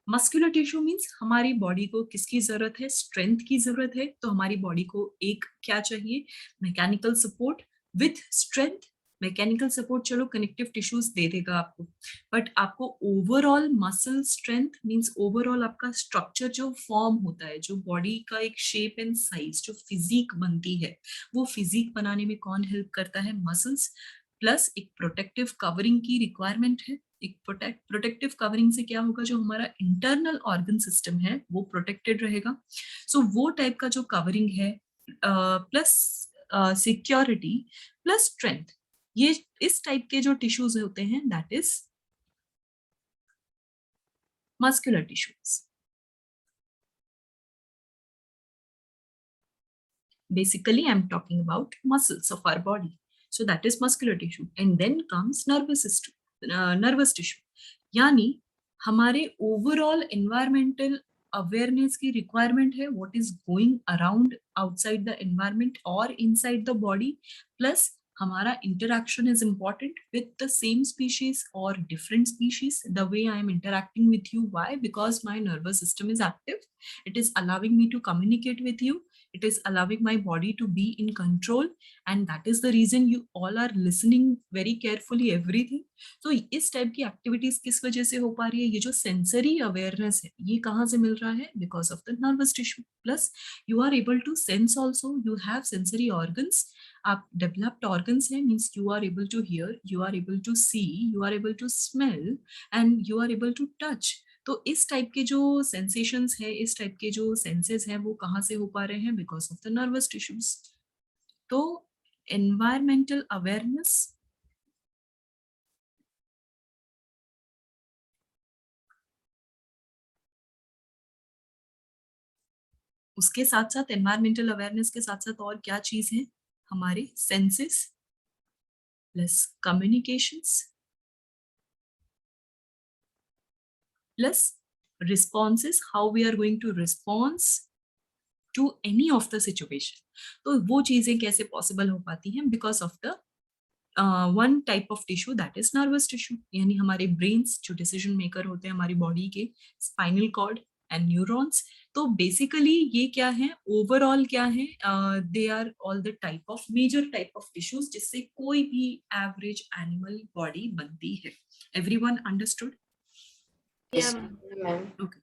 Muscular tissue means हमारी बॉडी को किसकी जरूरत है, स्ट्रेंथ की जरूरत है. तो हमारी बॉडी को एक क्या चाहिए, mechanical support with strength. Mechanical support चलो कनेक्टिव टिश्यूज दे देगा आपको, बट आपको overall muscle strength means overall आपका स्ट्रक्चर जो फॉर्म होता है, जो बॉडी का एक शेप एंड साइज, जो फिजिक बनती है, वो फिजिक बनाने में कौन हेल्प करता है, मसल्स. प्लस एक प्रोटेक्टिव कवरिंग की रिक्वायरमेंट है. एक प्रोटेक्टिव कवरिंग से क्या होगा, जो हमारा इंटरनल ऑर्गन सिस्टम है वो प्रोटेक्टेड रहेगा. सो वो टाइप का जो कवरिंग है प्लस सिक्योरिटी प्लस स्ट्रेंथ, ये इस टाइप के जो टिश्यूज होते हैं, that is muscular tissues. Basically I'm talking about muscles of our body. So that is muscular tissue. And then comes nervous system. Nervous tissue, यानी हमारे overall environmental awareness की requirement है, what is going around outside the environment और inside the body. Plus हमारा interaction is important with the same species or different species. The way I am interacting with you, why? Because my nervous system is active. It is allowing me to communicate with you. It is allowing my body to be in control, and that is the reason you all are listening very carefully everything. So इस type की activities किस वजह से हो पा रही है, ये जो सेंसरी अवेयरनेस है, ये कहाँ से मिल रहा है, because of the nervous tissue. Plus you are able to sense also, you have sensory organs. आप डेवलप्ड ऑर्गन्स है, means you are able to hear, you are able to see, you are able to smell and you are able to touch. तो इस type के जो sensations है, इस type के जो सेंसेस हैं, वो कहाँ से हो पा रहे हैं, because of the nervous tissues. तो एनवायरमेंटल अवेयरनेस, उसके साथ साथ एनवायरमेंटल अवेयरनेस के साथ साथ और क्या चीज है, हमारे senses plus communications plus responses, how we are going to respond to any of the situation. तो वो चीजें कैसे पॉसिबल हो पाती हैं, because of the one type of tissue, that is nervous tissue. यानी हमारे ब्रेन्स जो डिसीजन मेकर होते हैं हमारी बॉडी के, स्पाइनल कॉर्ड एंड न्यूरॉन्स. तो बेसिकली ये क्या है, ओवरऑल क्या है, they are all the type of major type of tissues जिससे कोई भी एवरेज एनिमल बॉडी बनती है. Everyone understood? Yeah, ma'am. Okay.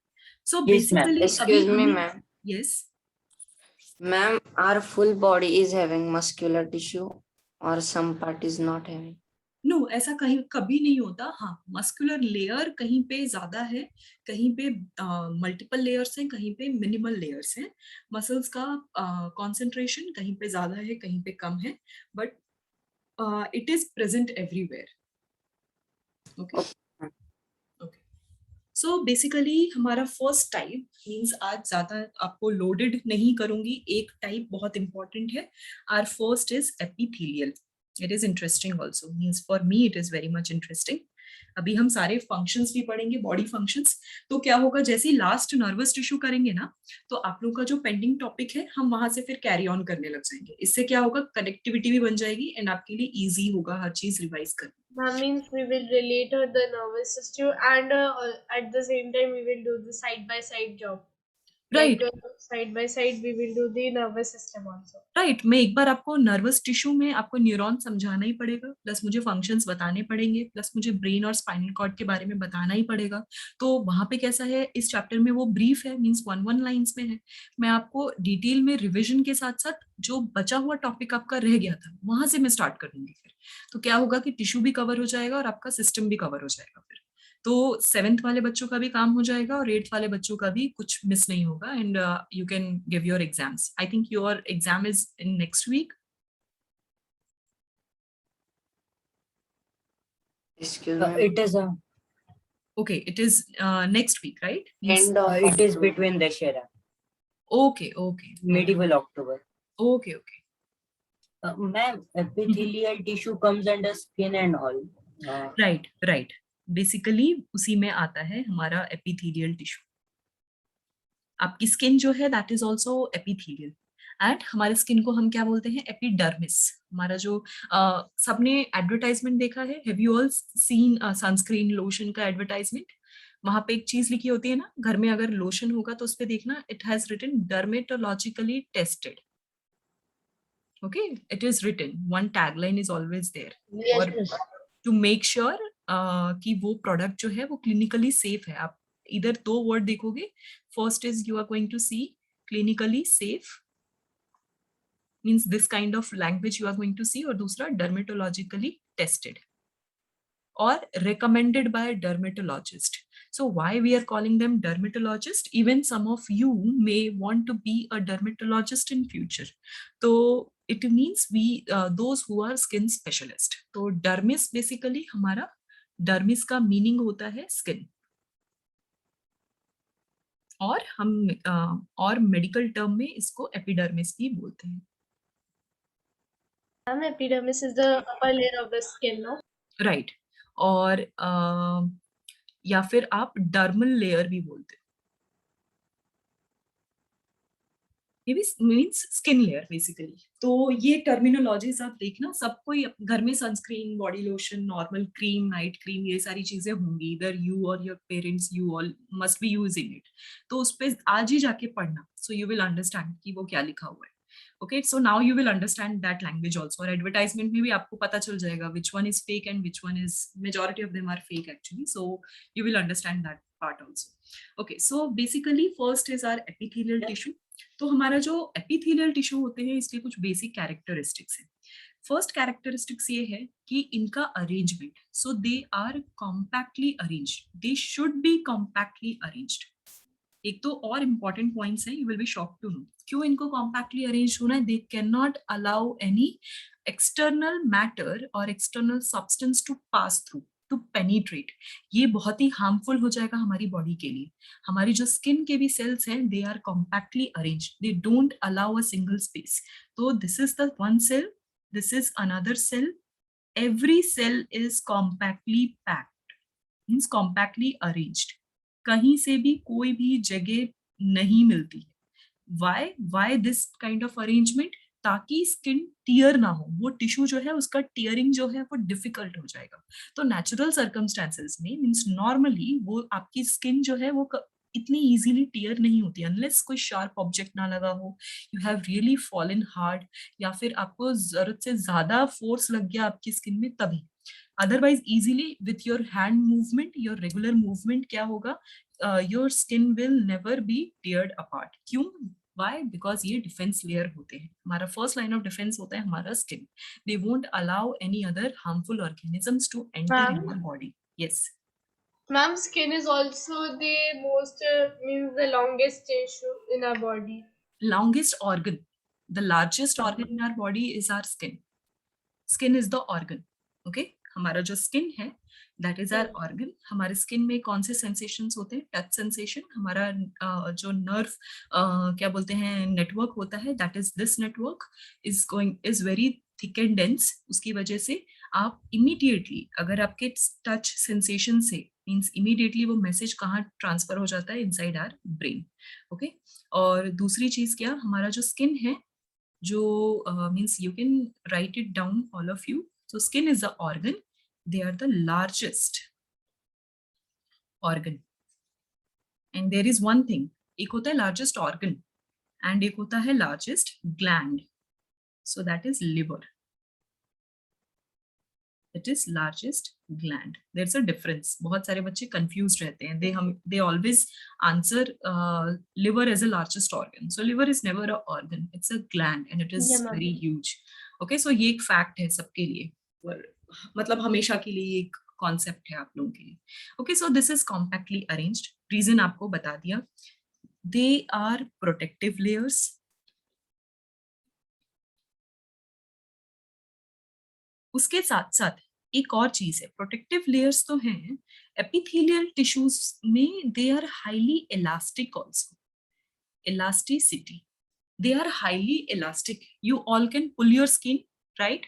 So Yes, ma'am. basically, Excuse me, ma'am. Yes. Ma'am, our full body is having muscular tissue or some part is not having. No, ऐसा कहीं कभी नहीं होता. हाँ, muscular layer कहीं पे ज्यादा है, कहीं पे मल्टीपल लेयर्स हैं, कहीं पे मिनिमल लेयर्स हैं. मसल्स का कॉन्सेंट्रेशन कहीं पे ज्यादा है, कहीं पे कम है, but it is present everywhere. Okay. So basically हमारा फर्स्ट टाइप मीन्स आज ज्यादा आपको लोडेड नहीं करूंगी, एक टाइप बहुत इंपॉर्टेंट है. Our first is epithelial. It is interesting also, means for me it is very much interesting. अभी हम सारे फंक्शंस भी पढ़ेंगे, बॉडी फंक्शंस. तो क्या होगा, जैसे ही लास्ट नर्वस टिश्यू करेंगे ना, तो आप लोग का जो पेंडिंग टॉपिक है हम वहां से फिर कैरी ऑन करने लग जाएंगे. इससे क्या होगा, कनेक्टिविटी भी बन जाएगी एंड आपके लिए इजी होगा हर चीज रिवाइज करना. That means we will relate the nervous system and at the same time we will do the side by side job. Right. Side by side we will do the nervous system also. Right. मैं एक बार आपको nervous tissue में आपको neuron समझाना ही पड़ेगा, plus मुझे functions बताने पड़ेंगे, प्लस मुझे ब्रेन और स्पाइनल कॉर्ड के बारे में बताना ही पड़ेगा. तो वहां पे कैसा है, इस चैप्टर में वो ब्रीफ है, मींस 1 लाइंस में है. मैं आपको डिटेल में रिविजन के साथ साथ जो बचा हुआ टॉपिक आपका रह गया था वहां से मैं स्टार्ट कर दूंगी फिर. तो क्या होगा कि टिश्यू भी कवर हो जाएगा और आपका सिस्टम भी कवर हो जाएगा फिर. तो 7th वाले बच्चों का भी काम हो जाएगा और 8th वाले बच्चों का भी कुछ मिस नहीं होगा. And you can give your exams. I think your exam is in next week. Excuse me. It is Okay, it is next week, right? End of it is October. between Dashera, Okay, medieval October. okay. Ma'am, epithelial tissue comes under skin and all. Right. Basically उसी में आता है हमारा epithelial tissue. आपकी skin जो है that is also epithelial. And हमारे skin को हम क्या बोलते हैं, एपिडर्मिस. हमारा जो सबने एडवर्टाइजमेंट देखा है, have you all scene sunscreen lotion का एडवर्टाइजमेंट? वहां पे एक चीज लिखी होती है ना, घर में अगर लोशन होगा तो उस पे देखना it has written dermatologically tested. Okay, it is written, one tagline is always there और टू मेक श्योर कि वो प्रोडक्ट जो है वो क्लिनिकली सेफ है. आप इधर 2 वर्ड देखोगे, first is you are going to see clinically safe, means this kind of language you are going to see, और दूसरा डर्मेटोलॉजिकली टेस्टेड और recommended by a dermatologist. So why we are calling them dermatologist? Even some of you may want to be a dermatologist in future. So it means we those who are skin specialist. तो dermis basically हमारा dermis का meaning होता है skin. और हम और medical term में इसको एपिडर्मिस भी बोलते हैं. Ma'am, epidermis is the upper layer of the skin, no? Right. और या फिर आप डर्मल लेयर भी बोलते हो. ये भी मीन्स स्किन लेयर बेसिकली. तो ये टर्मिनोलॉजीज आप देखना, सबको घर में sunscreen, body lotion, normal cream, night cream, ये सारी चीजें होंगी. इधर यू और your parents, you all must be using it. तो उस पे आज ही जाके पढ़ना, सो यू विल अंडरस्टैंड कि वो क्या लिखा हुआ है. Okay, so now you will understand that language also. और advertisement में भी आपको पता चल जाएगा which one is fake and which one is, majority of them are fake actually. So you will understand that part also. Okay, so basically first is our epithelial tissue. तो हमारा जो epithelial tissue होते हैं इसके कुछ basic characteristics हैं. First characteristics ये है कि इनका arrangement. So they are compactly arranged. They should be compactly arranged. एक तो और इम्पॉर्टेंट पॉइंट्स हैं, you will be shocked to know क्यों इनको कॉम्पैक्टली अरेंज होना है. They can not allow any external matter और external substance to pass through, to penetrate. ये बहुत ही हार्मफुल हो जाएगा हमारी बॉडी के लिए. हमारी जो स्किन के भी सेल्स हैं, they are compactly arrange, they don't allow a single space. तो this is the one cell, this is another cell, every cell is compactly packed, means compactly arranged. कहीं से भी कोई भी जगह नहीं मिलती है. Why this kind of arrangement? ताकि स्किन टीयर ना हो. वो टिश्यू जो है उसका टीयरिंग जो है वो डिफिकल्ट हो जाएगा. तो नेचुरल सर्कमस्टेंसेस में मीन्स नॉर्मली वो आपकी स्किन जो है वो इतनी इजीली टीयर नहीं होती अनलेस कोई शार्प ऑब्जेक्ट ना लगा हो, you have really fallen hard, या फिर आपको जरूरत से ज्यादा फोर्स लग गया आपकी स्किन में तभी. Otherwise easily with your hand movement, your regular movement क्या होगा, your skin will never be teared apart. क्यों? Why? Because ये defense layer होते हैं. हमारा first line of defense होता है हमारा skin. They won't allow any other harmful organisms to enter in our body. Yes. Ma'am, skin is also the most means the longest tissue in our body. Longest organ, the largest organ in our body is our skin. Skin is the organ. Okay. हमारा जो skin है that is our organ. हमारे skin में कौन से sensations होते हैं? Touch sensation. हमारा जो नर्व क्या बोलते हैं नेटवर्क होता है, that is this network is very thick and dense. उसकी वजह से आप इमीडिएटली, अगर आपके टच सेंसेशन से मीन्स इमीडिएटली वो मैसेज कहाँ ट्रांसफर हो जाता है? Inside our brain. ओके. और दूसरी चीज क्या, हमारा जो स्किन है, जो means you can write it down all of you. So skin is the organ. They are the largest organ. And there is one thing, एक होता है largest organ and एक होता है largest gland. So that is liver. It is largest gland. There's a difference. बहुत सारे बच्चे confused रहते हैं. They always answer liver as a largest organ. So liver is never an organ. It's a gland and it is very huge. Okay, so ये एक fact है सबके लिए. मतलब हमेशा के लिए एक concept है आप लोगों के लिए. Okay, so this is compactly arranged. Reason आपको बता दिया. They are protective layers. उसके साथ साथ एक और चीज है, प्रोटेक्टिव लेयर्स तो हैं, एपिथेलियल टिश्यूज में they are highly elastic also. Elasticity, they are highly elastic. You all can pull your skin, right?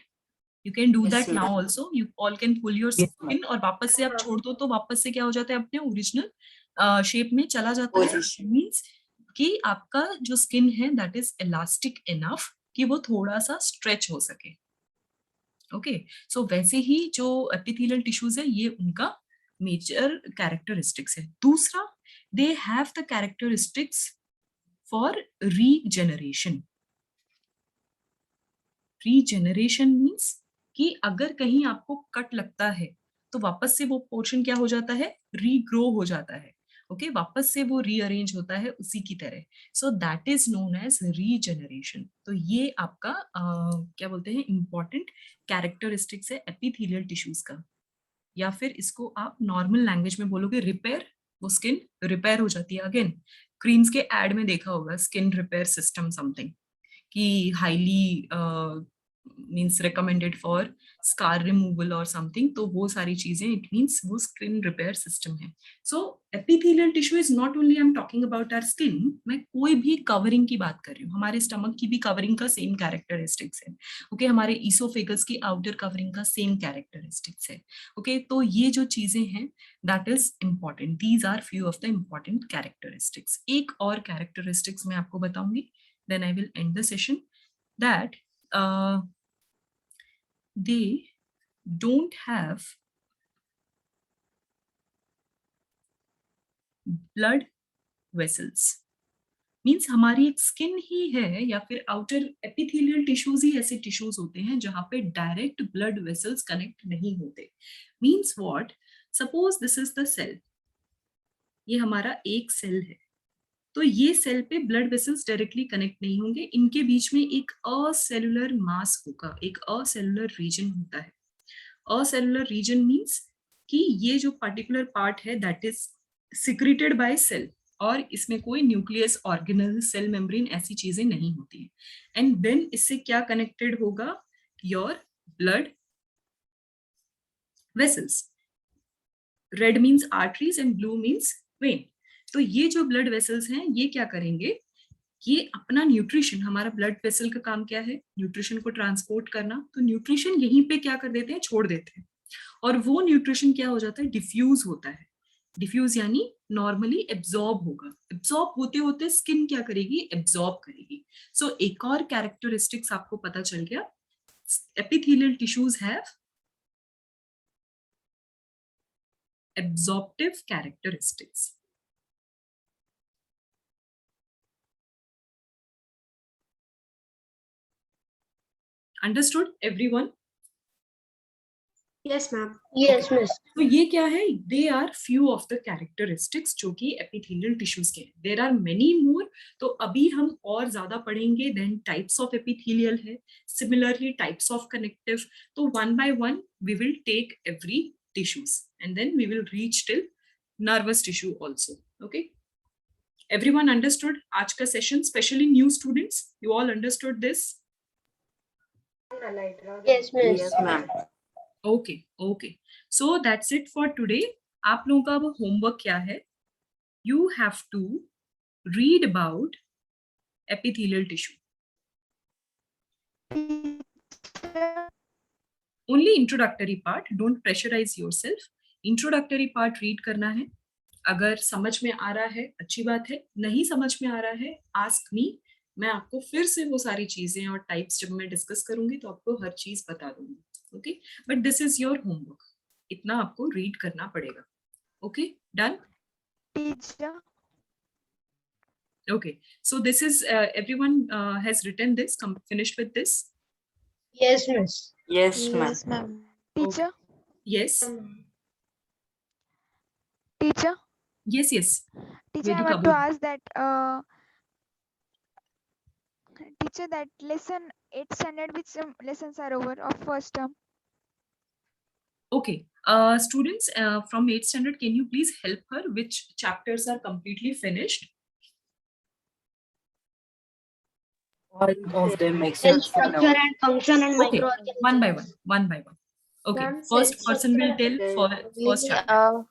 You can do that now also. You all can pull your skin और वापस से आप छोड़ दो तो वापस से क्या हो जाता है? अपने ओरिजिनल शेप में चला जाता है. मीन्स कि आपका जो स्किन है दैट इज इलास्टिक इनफ कि वो थोड़ा सा स्ट्रेच हो सके. ओके, सो वैसे ही जो एपिथेलियल टिश्यूज है ये उनका मेजर कैरेक्टरिस्टिक्स है. दूसरा, they have the characteristics for regeneration. Regeneration means कि अगर कहीं आपको कट लगता है तो वापस से वो पोर्शन क्या हो जाता है? रीग्रो हो जाता है. ओके, वापस से वो रीअरेंज होता है उसी की तरह. So that is known as regeneration. तो ये आपका क्या बोलते हैं इंपॉर्टेंट कैरेक्टरिस्टिक्स है एपिथेलियल टिश्यूज का. या फिर इसको आप नॉर्मल लैंग्वेज में बोलोगे रिपेयर. वो स्किन रिपेयर हो जाती है. अगेन क्रीम्स के एड में देखा होगा स्किन रिपेयर सिस्टम समथिंग कि highly means recommended for scar removal और समथिंग. तो वो सारी चीजें इट मीन्स वो स्किन रिपेयर सिस्टम है. So epithelial tissue is not only I am talking about our skin. मैं कोई भी कवरिंग की बात कर रही हूँ. हमारे स्टमक की भी कवरिंग का सेम कैरेक्टरिस्टिक्स है. ओके, हमारे ईसोफेगस की आउटर कवरिंग का सेम कैरेक्टरिस्टिक्स है. ओके, तो ये जो चीजें हैं that is important. These are few of the important characteristics. एक और कैरेक्टरिस्टिक्स मैं आपको बताऊंगी, then I will end the session. That they don't have blood vessels. Means हमारी एक स्किन ही है या फिर आउटर एपिथेलियल टिश्यूज ही ऐसे टिश्यूज होते हैं जहां पे डायरेक्ट ब्लड वेसल्स कनेक्ट नहीं होते. Means what? Suppose this is the cell. ये हमारा एक सेल है. तो ये सेल पे ब्लड वेसल्स डायरेक्टली कनेक्ट नहीं होंगे. इनके बीच में एक असेलुलर मास होगा, एक असेलुलर रीजन होता है. असेलुलर रीजन मीन्स कि ये जो पर्टिकुलर पार्ट है that is secreted by cell और इसमें कोई न्यूक्लियस, ऑर्गेनेल, सेल मेम्ब्रेन ऐसी चीजें नहीं होती है. एंड देन इससे क्या कनेक्टेड होगा? Your blood vessels. Red means arteries and blue means when. तो ये जो ब्लड वेसल्स हैं ये क्या करेंगे? ये अपना न्यूट्रिशन, हमारा ब्लड वेसल का काम क्या है? न्यूट्रिशन को ट्रांसपोर्ट करना. तो न्यूट्रिशन यहीं पे क्या कर देते हैं? छोड़ देते हैं. और वो न्यूट्रिशन क्या हो जाता है? डिफ्यूज होता है. डिफ्यूज यानी नॉर्मली एब्जॉर्ब होगा. एब्जॉर्ब होते होते स्किन क्या करेगी? एब्जॉर्ब करेगी. सो एक और कैरेक्टरिस्टिक्स आपको पता चल गया. Epithelial tissues have absorptive characteristics. Understood everyone? Yes, ma'am. Yes, miss. तो ये क्या है? They are few of the characteristics जो कि epithelial tissues के हैं. There are many more. तो अभी हम और ज्यादा पढ़ेंगे. Then types of epithelial है. Similarly types of connective. तो one by one we will take every tissues and then we will reach till nervous tissue also. Okay? Everyone understood आज का session, especially new students. You all understood this? Yes, miss. Yes, ma'am. Okay. So that's it for today. आप लोगों का अब homework क्या है? You have to read about epithelial tissue. Only introductory part. Don't pressurize yourself. Introductory part read करना है. अगर समझ में आ रहा है अच्छी बात है, नहीं समझ में आ रहा है ask me. मैं आपको फिर से वो सारी चीजें और टाइप्स जब मैं डिस्कस करूंगी तो आपको हर चीज बता दूंगी. Okay, but this is your homework. इतना आपको रीड करना पड़ेगा. Okay, done. Teacher. Okay, so this is everyone has written this, finished with this. Yes, miss. Yes, ma'am. Yes, ma'am. Teacher. Yes. Teacher. Yes. Teacher, I Vedika, want to bol. ask that. Teacher, that lesson 8 standard, which lessons are over of first term? Okay, students from 8th standard, can you please help her? Which chapters are completely finished? All of them Cell except for structure now. and function and Okay, microorganism. one by one. Okay, Ma'am, first cell person will tell for first chapter.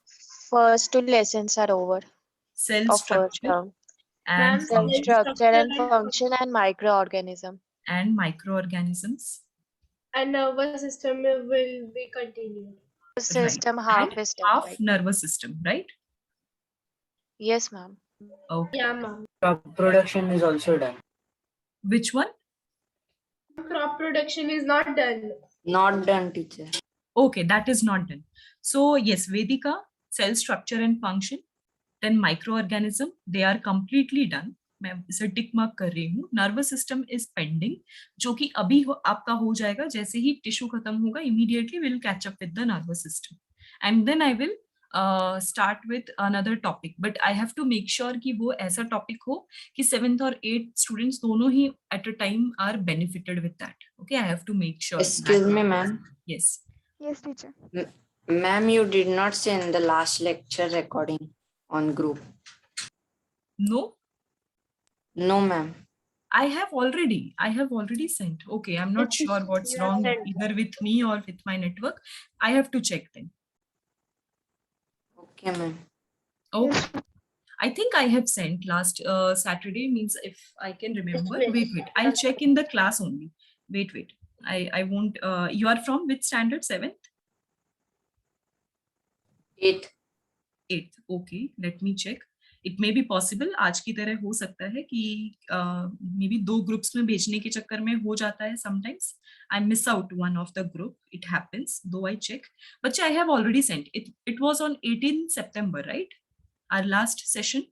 First 2 lessons are over Cell of first structure term. and Ma'am, Cell function structure and function and microorganism. and microorganisms. and nervous system will be continued. System Right. half And is done. half Right? nervous system, right? Yes, ma'am. Okay. Yeah, ma'am. Crop production is also done. Which one? Crop production is not done. Not done, teacher. Okay, that is not done. So yes, Vedika, cell structure and function, then microorganism, they are completely done. मैं इसे tick mark कर रही हूँ. Nervous system is pending, जो कि अभी आपका हो जाएगा. जैसे ही टिश्यू खत्म होगा, immediately will catch up with the nervous system, and then I will start with another topic. But I have to make sure कि वो ऐसा टॉपिक हो कि 7th और 8th स्टूडेंट्स दोनों ही at a time are benefited with that. Okay, I have to make sure. Excuse me, ma'am. Yes. Yes, teacher. Ma'am, you did not send the last lecture recording on group. No, No, ma'am. I have already sent. Okay, I'm not sure what's You have wrong sent. either with me or with my network. I have to check then. Okay, ma'am. Okay. I think I have sent last Saturday, means if I can remember. Yes, Wait. I'll check in the class only. Wait. I won't. You are from which standard? 7th? 8th. 8th. Okay, let me check. It may be possible. आज की तरह हो सकता है कि maybe 2 groups में भेजने के चक्कर में हो जाता है. Sometimes I miss out one of the group. It happens. Though I check, but I have already sent it. It was on 18 September, right? Our last session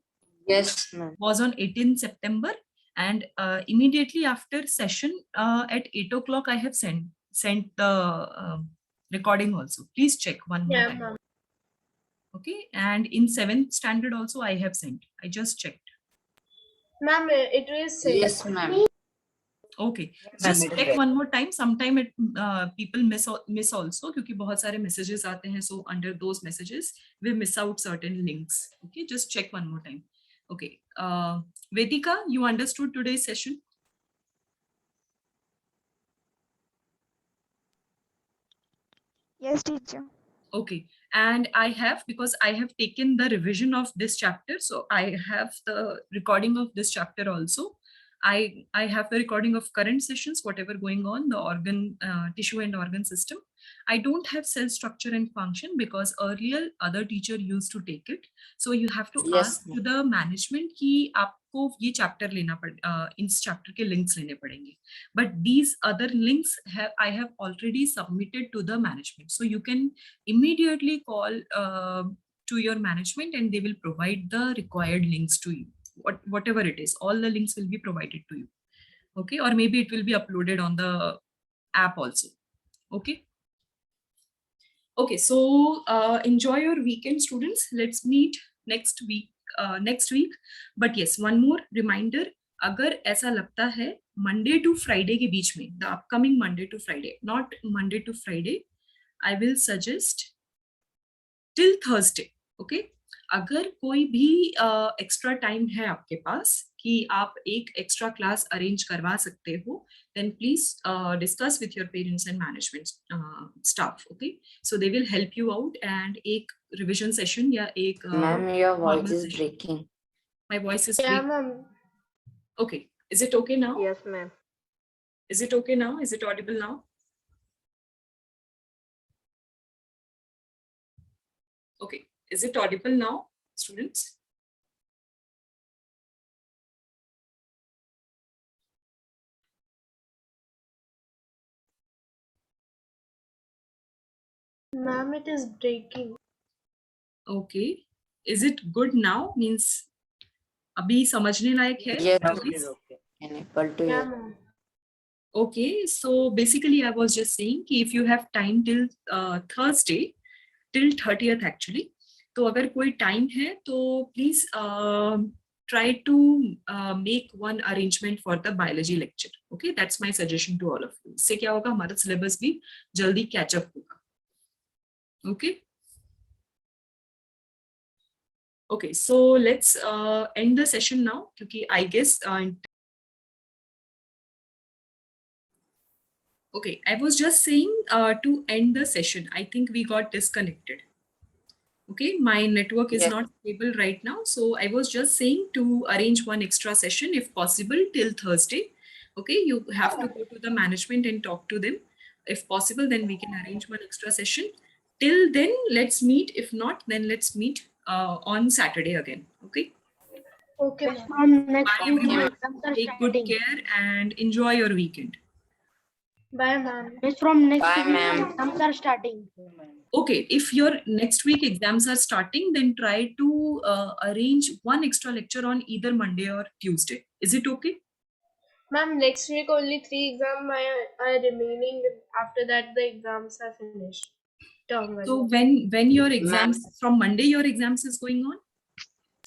Yes, ma'am. was on 18 September, and immediately after session at 8 o'clock I have sent the recording also. Please check one more Yeah, time. ma'am. Okay, and in 7th standard also I have sent. I just checked. Ma'am, it is sent. Yes, ma'am. Okay, ma'am, just it is check there. one more time. Sometime it people miss also, क्योंकि बहुत सारे messages आते हैं, so under those messages we miss out certain links. Okay, just check one more time. Okay, Vedika, you understood today's session? Yes, teacher. Okay, and I have, because I have taken the revision of this chapter, so I have the recording of this chapter also. I have the recording of current sessions, whatever going on, the organ, tissue and organ system. I don't have cell structure and function because earlier other teacher used to take it. So you have to Yes, ask to the management कि आपको ये chapter लेना इस chapter के links लेने पड़ेंगे. But these other links I have already submitted to the management. So you can immediately call to your management and they will provide the required links to you. Whatever it is, all the links will be provided to you. Okay, or maybe it will be uploaded on the app also. Okay. Okay, so enjoy your weekend, students. Let's meet next week. But yes, one more reminder. अगर ऐसा लगता है Monday to Friday के बीच में, the upcoming Monday to Friday, not Monday to Friday, I will suggest till Thursday. Okay, अगर कोई भी extra time है आपके पास कि आप एक एक्स्ट्रा क्लास अरेंज करवा सकते हो, then please discuss with your parents and management staff. Okay, so they will help you out and एक revision session या एक Ma'am, your voice normal is session. breaking. My voice is Yeah, breaking. ma'am. Okay, is it okay now? Yes, ma'am. Is it okay now? Is it audible now? Okay, is it audible now, students? Ma'am, it is breaking. Okay, is it good now? Means अभी समझने लायक है? Yes, Now Please? it is okay. Unable to Yeah, hear. ma'am. Okay, so basically I was just saying कि if you have time till Thursday, till 30th actually, तो अगर कोई time है तो please try to make one arrangement for the biology lecture. Okay, that's my suggestion to all of you. इससे क्या होगा, हमारा syllabus भी जल्दी catch up होगा. Okay. Okay, so let's end the session now क्योंकि I guess okay, I was just saying to end the session. I think we got disconnected. Okay, my network is Yes. not stable right now. So I was just saying to arrange one extra session if possible till Thursday. Okay, you have to go to the management and talk to them. If possible, then we can arrange one extra session. Till then, let's meet. If not, then let's meet on Saturday again. Okay. Okay, Yes, ma'am. ma'am. Next Bye week everyone. exams are Take good starting. care and enjoy your weekend. Bye, ma'am. Yes, from next Bye, week ma'am. exams are starting. Okay, if your next week exams are starting, then try to arrange one extra lecture on either Monday or Tuesday. Is it okay? Ma'am, next week only 3 exams are remaining. After that, the exams are finished. Term So one. when your exams from Monday, your exams is going on?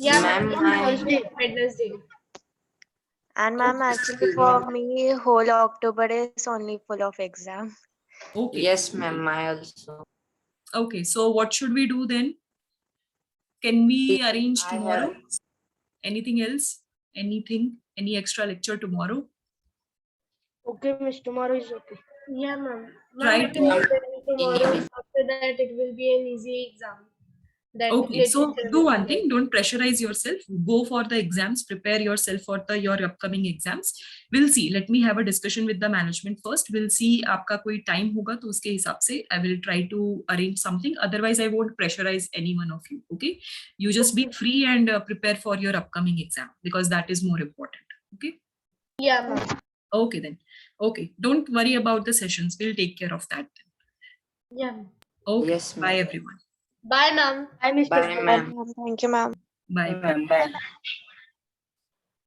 Yeah, Ma'am, ma'am. From Thursday. Wednesday. And ma'am, actually for me, whole October is only full of exam. Okay. Yes, ma'am, I also. Okay. So what should we do then? Can we arrange I tomorrow? have- Anything else? Anything? Any extra lecture tomorrow? Okay, miss. Tomorrow is okay. Yeah, ma'am. Try Ma'am, to- tomorrow, after that, it will be an easy exam. That Okay, so literature do will one be thing, don't pressurize yourself. Go for the exams, prepare yourself for your upcoming exams. We'll see. Let me have a discussion with the management first. We'll see आपका कोई time होगा तो उसके हिसाब से I will try to arrange something. Otherwise, I won't pressurize any one of you. Okay, you just be free and prepare for your upcoming exam because that is more important. Okay. Yeah, ma'am. Okay then. Okay, don't worry about the sessions. We'll take care of that. Yeah. ma'am. Okay. Yes, ma'am. Bye everyone. Bye, ma'am. I miss Bye, ma'am. Thank you, ma'am. Bye. Bye.